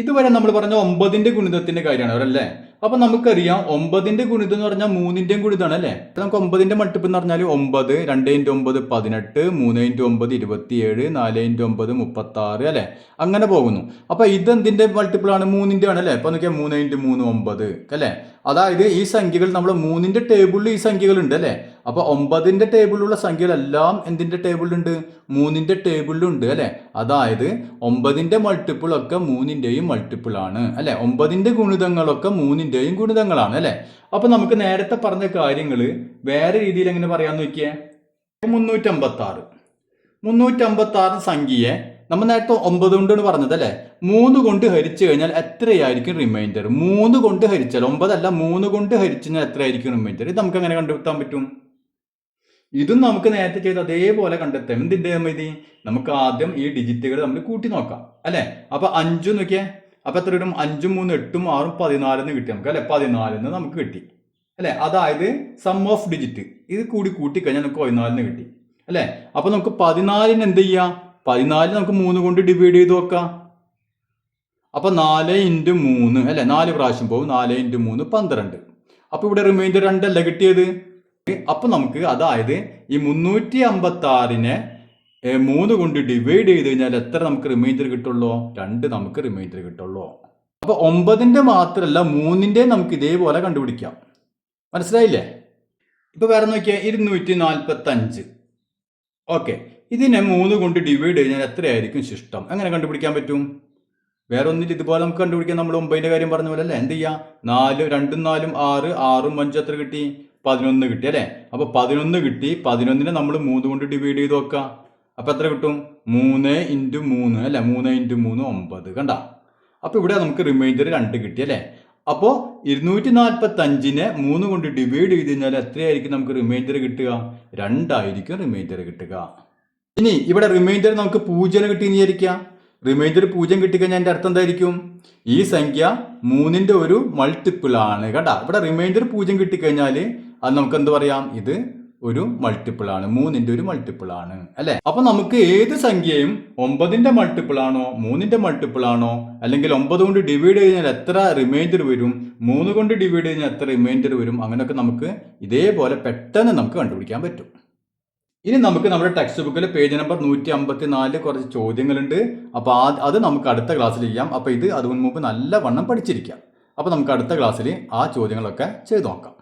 Speaker 1: ഇതുവരെ നമ്മൾ പറഞ്ഞ 9ന്റെ ഗുണിതത്തിന്റെ കാര്യമാണ് അവരല്ലേ? അപ്പൊ നമുക്കറിയാം 9ന്റെ ഗുണിതം എന്ന് പറഞ്ഞാൽ 3ന്റെയും ഗുണിതമാണ് അല്ലെ? നമുക്ക് 9ന്റെ മൾട്ടിപ്പിൾ എന്ന് പറഞ്ഞാൽ 9, 2 × 9 18, 3 × 9 27, 4 × 9 36 അല്ലെ? അങ്ങനെ പോകുന്നു. അപ്പൊ ഇതെന്തിന്റെ മൾട്ടിപ്പിൾ ആണ്? 3ന്റെ ആണ് അല്ലെ? അപ്പൊ നോക്കിയാൽ 3 × 3 9 അല്ലെ? അതായത് ഈ സംഖ്യകൾ നമ്മൾ 3ന്റെ ടേബിളിൽ ഈ സംഖ്യകൾ ഉണ്ട് അല്ലെ? അപ്പൊ 9ന്റെ ടേബിളിലുള്ള സംഖ്യകളെല്ലാം എന്തിന്റെ ടേബിളിലുണ്ട്? 3ന്റെ ടേബിളിലുണ്ട് അല്ലെ? അതായത് 9ന്റെ മൾട്ടിപ്പിൾ ഒക്കെ 3ന്റെയും മൾട്ടിപ്പിൾ ആണ് അല്ലെ? 9ന്റെ ഗുണിതങ്ങളൊക്കെ 3ന്റെയും ഗുണിതങ്ങളാണ് അല്ലെ? അപ്പൊ നമുക്ക് നേരത്തെ പറഞ്ഞ കാര്യങ്ങൾ വേറെ രീതിയിൽ എങ്ങനെ പറയാന്ന് നോക്കിയേ. 356 സംഖ്യയെ നമ്മൾ നേരത്തെ 9 കൊണ്ടാണ് പറഞ്ഞത് അല്ലെ? 3 കൊണ്ട് ഹരിച്ചു കഴിഞ്ഞാൽ എത്രയായിരിക്കും റിമൈൻഡർ? 3 കൊണ്ട് ഹരിച്ചാൽ 9 അല്ല, 3 കൊണ്ട് ഹരിച്ചു കഴിഞ്ഞാൽ എത്രയായിരിക്കും റിമൈൻഡർ? ഇത് നമുക്ക് എങ്ങനെ കണ്ടെത്താൻ പറ്റും? ഇതും നമുക്ക് നേരത്തെ ചെയ്ത് അതേപോലെ കണ്ടെത്താം. എന്തിന്റെ മതി? നമുക്ക് ആദ്യം ഈ ഡിജിറ്റുകൾ നമ്മൾ കൂട്ടി നോക്കാം അല്ലെ? അപ്പൊ 5 നോക്കിയേ. അപ്പൊ എത്ര കിട്ടും? 5 3 8 6 14 കിട്ടി നമുക്ക് അല്ലെ? 14 നമുക്ക് കിട്ടി അല്ലെ? അതായത് സം ഓഫ് ഡിജിറ്റ് ഇത് കൂട്ടി കഴിഞ്ഞാൽ നമുക്ക് 14 കിട്ടി. അല്ലേ? അപ്പോൾ നമുക്ക് 14 എന്ത് ചെയ്യാം? 14 നമുക്ക് 3 കൊണ്ട് ഡിവൈഡ് ചെയ്ത് നോക്കാം. അപ്പോൾ 4 × 3 അല്ലേ? 4 പ്രാവശ്യം പോകും. 4 × 3 12. അപ്പോൾ ഇവിടെ റിമൈൻഡർ 2 അല്ലേ കിട്ടിയത്? അപ്പോൾ നമുക്ക് അതായത് ഈ 356നെ 3 കൊണ്ട് ഡിവൈഡ് ചെയ്ത് കഴിഞ്ഞാൽ എത്ര നമുക്ക് റിമൈൻഡർ കിട്ടുള്ളൂ? 2 നമുക്ക് റിമൈൻഡർ കിട്ടുള്ളൂ. അപ്പോൾ 9ന്റെ മാത്രമല്ല 3ന്റെ നമുക്ക് ഇതേപോലെ കണ്ടുപിടിക്കാം. മനസ്സിലായില്ലേ? ഇപ്പോൾ വേറെ നോക്കിയാൽ 245. ഓക്കെ, ഇതിനെ 3 കൊണ്ട് ഡിവൈഡ് കഴിഞ്ഞാൽ എത്രയായിരിക്കും ശിഷ്ടം? എങ്ങനെ കണ്ടുപിടിക്കാൻ പറ്റും? വേറെ ഒന്നില്ല, ഇതുപോലെ നമുക്ക് കണ്ടുപിടിക്കാം. നമ്മൾ 9ന്റെ കാര്യം പറഞ്ഞ പോലെ അല്ലേ? എന്ത് ചെയ്യാം? 4 2 4 6 6 5 എത്ര കിട്ടി? 11 കിട്ടി അല്ലേ? അപ്പോൾ 11 കിട്ടി. 11നെ നമ്മൾ 3 കൊണ്ട് ഡിവൈഡ് ചെയ്ത് നോക്കാം. അപ്പോൾ എത്ര കിട്ടും? 3 × 3 അല്ലേ? 3 × 3 9. കണ്ട? അപ്പോൾ ഇവിടെ നമുക്ക് റിമൈൻഡർ 2 കിട്ടി അല്ലേ? അപ്പോൾ 245നെ 3 കൊണ്ട് ഡിവൈഡ് ചെയ്ത് കഴിഞ്ഞാൽ എത്രയായിരിക്കും നമുക്ക് റിമൈൻഡർ കിട്ടുക? 2 ആയിരിക്കും റിമൈൻഡർ കിട്ടുക. ഇനി ഇവിടെ റിമൈൻഡർ നമുക്ക് 0 കിട്ടിയെന്ന് വിചാരിക്കാം. റിമൈൻഡർ 0 കിട്ടിക്കഴിഞ്ഞാൽ അതിൻ്റെ അർത്ഥം എന്തായിരിക്കും? ഈ സംഖ്യ 3ന്റെ ഒരു മൾട്ടിപ്പിൾ ആണ്. കേട്ടാ, ഇവിടെ റിമൈൻഡർ 0 കിട്ടിക്കഴിഞ്ഞാൽ അത് നമുക്ക് എന്ത് പറയാം? ഇത് ഒരു മൾട്ടിപ്പിൾ ആണ്, 3ന്റെ ഒരു മൾട്ടിപ്പിൾ ആണ് അല്ലെ? അപ്പൊ നമുക്ക് ഏത് സംഖ്യയും 9ന്റെ മൾട്ടിപ്പിൾ ആണോ 3ന്റെ മൾട്ടിപ്പിൾ ആണോ, അല്ലെങ്കിൽ 9 കൊണ്ട് ഡിവൈഡ് കഴിഞ്ഞാൽ എത്ര റിമൈൻഡർ വരും, 3 കൊണ്ട് ഡിവൈഡ് കഴിഞ്ഞാൽ എത്ര റിമൈൻഡർ വരും, അങ്ങനെയൊക്കെ നമുക്ക് ഇതേപോലെ പെട്ടെന്ന് നമുക്ക് കണ്ടുപിടിക്കാൻ പറ്റും. ഇനി നമുക്ക് നമ്മുടെ ടെക്സ്റ്റ് ബുക്കിൽ പേജ് നമ്പർ 154 കുറച്ച് ചോദ്യങ്ങളുണ്ട്. അപ്പോൾ അത് നമുക്ക് അടുത്ത ക്ലാസ്സിൽ ചെയ്യാം. അപ്പോൾ ഇത് അതിന് മുമ്പ് നല്ലവണ്ണം പഠിച്ചിരിക്കാം. അപ്പോൾ നമുക്ക് അടുത്ത ക്ലാസ്സിൽ ആ ചോദ്യങ്ങളൊക്കെ ചെയ്തു നോക്കാം.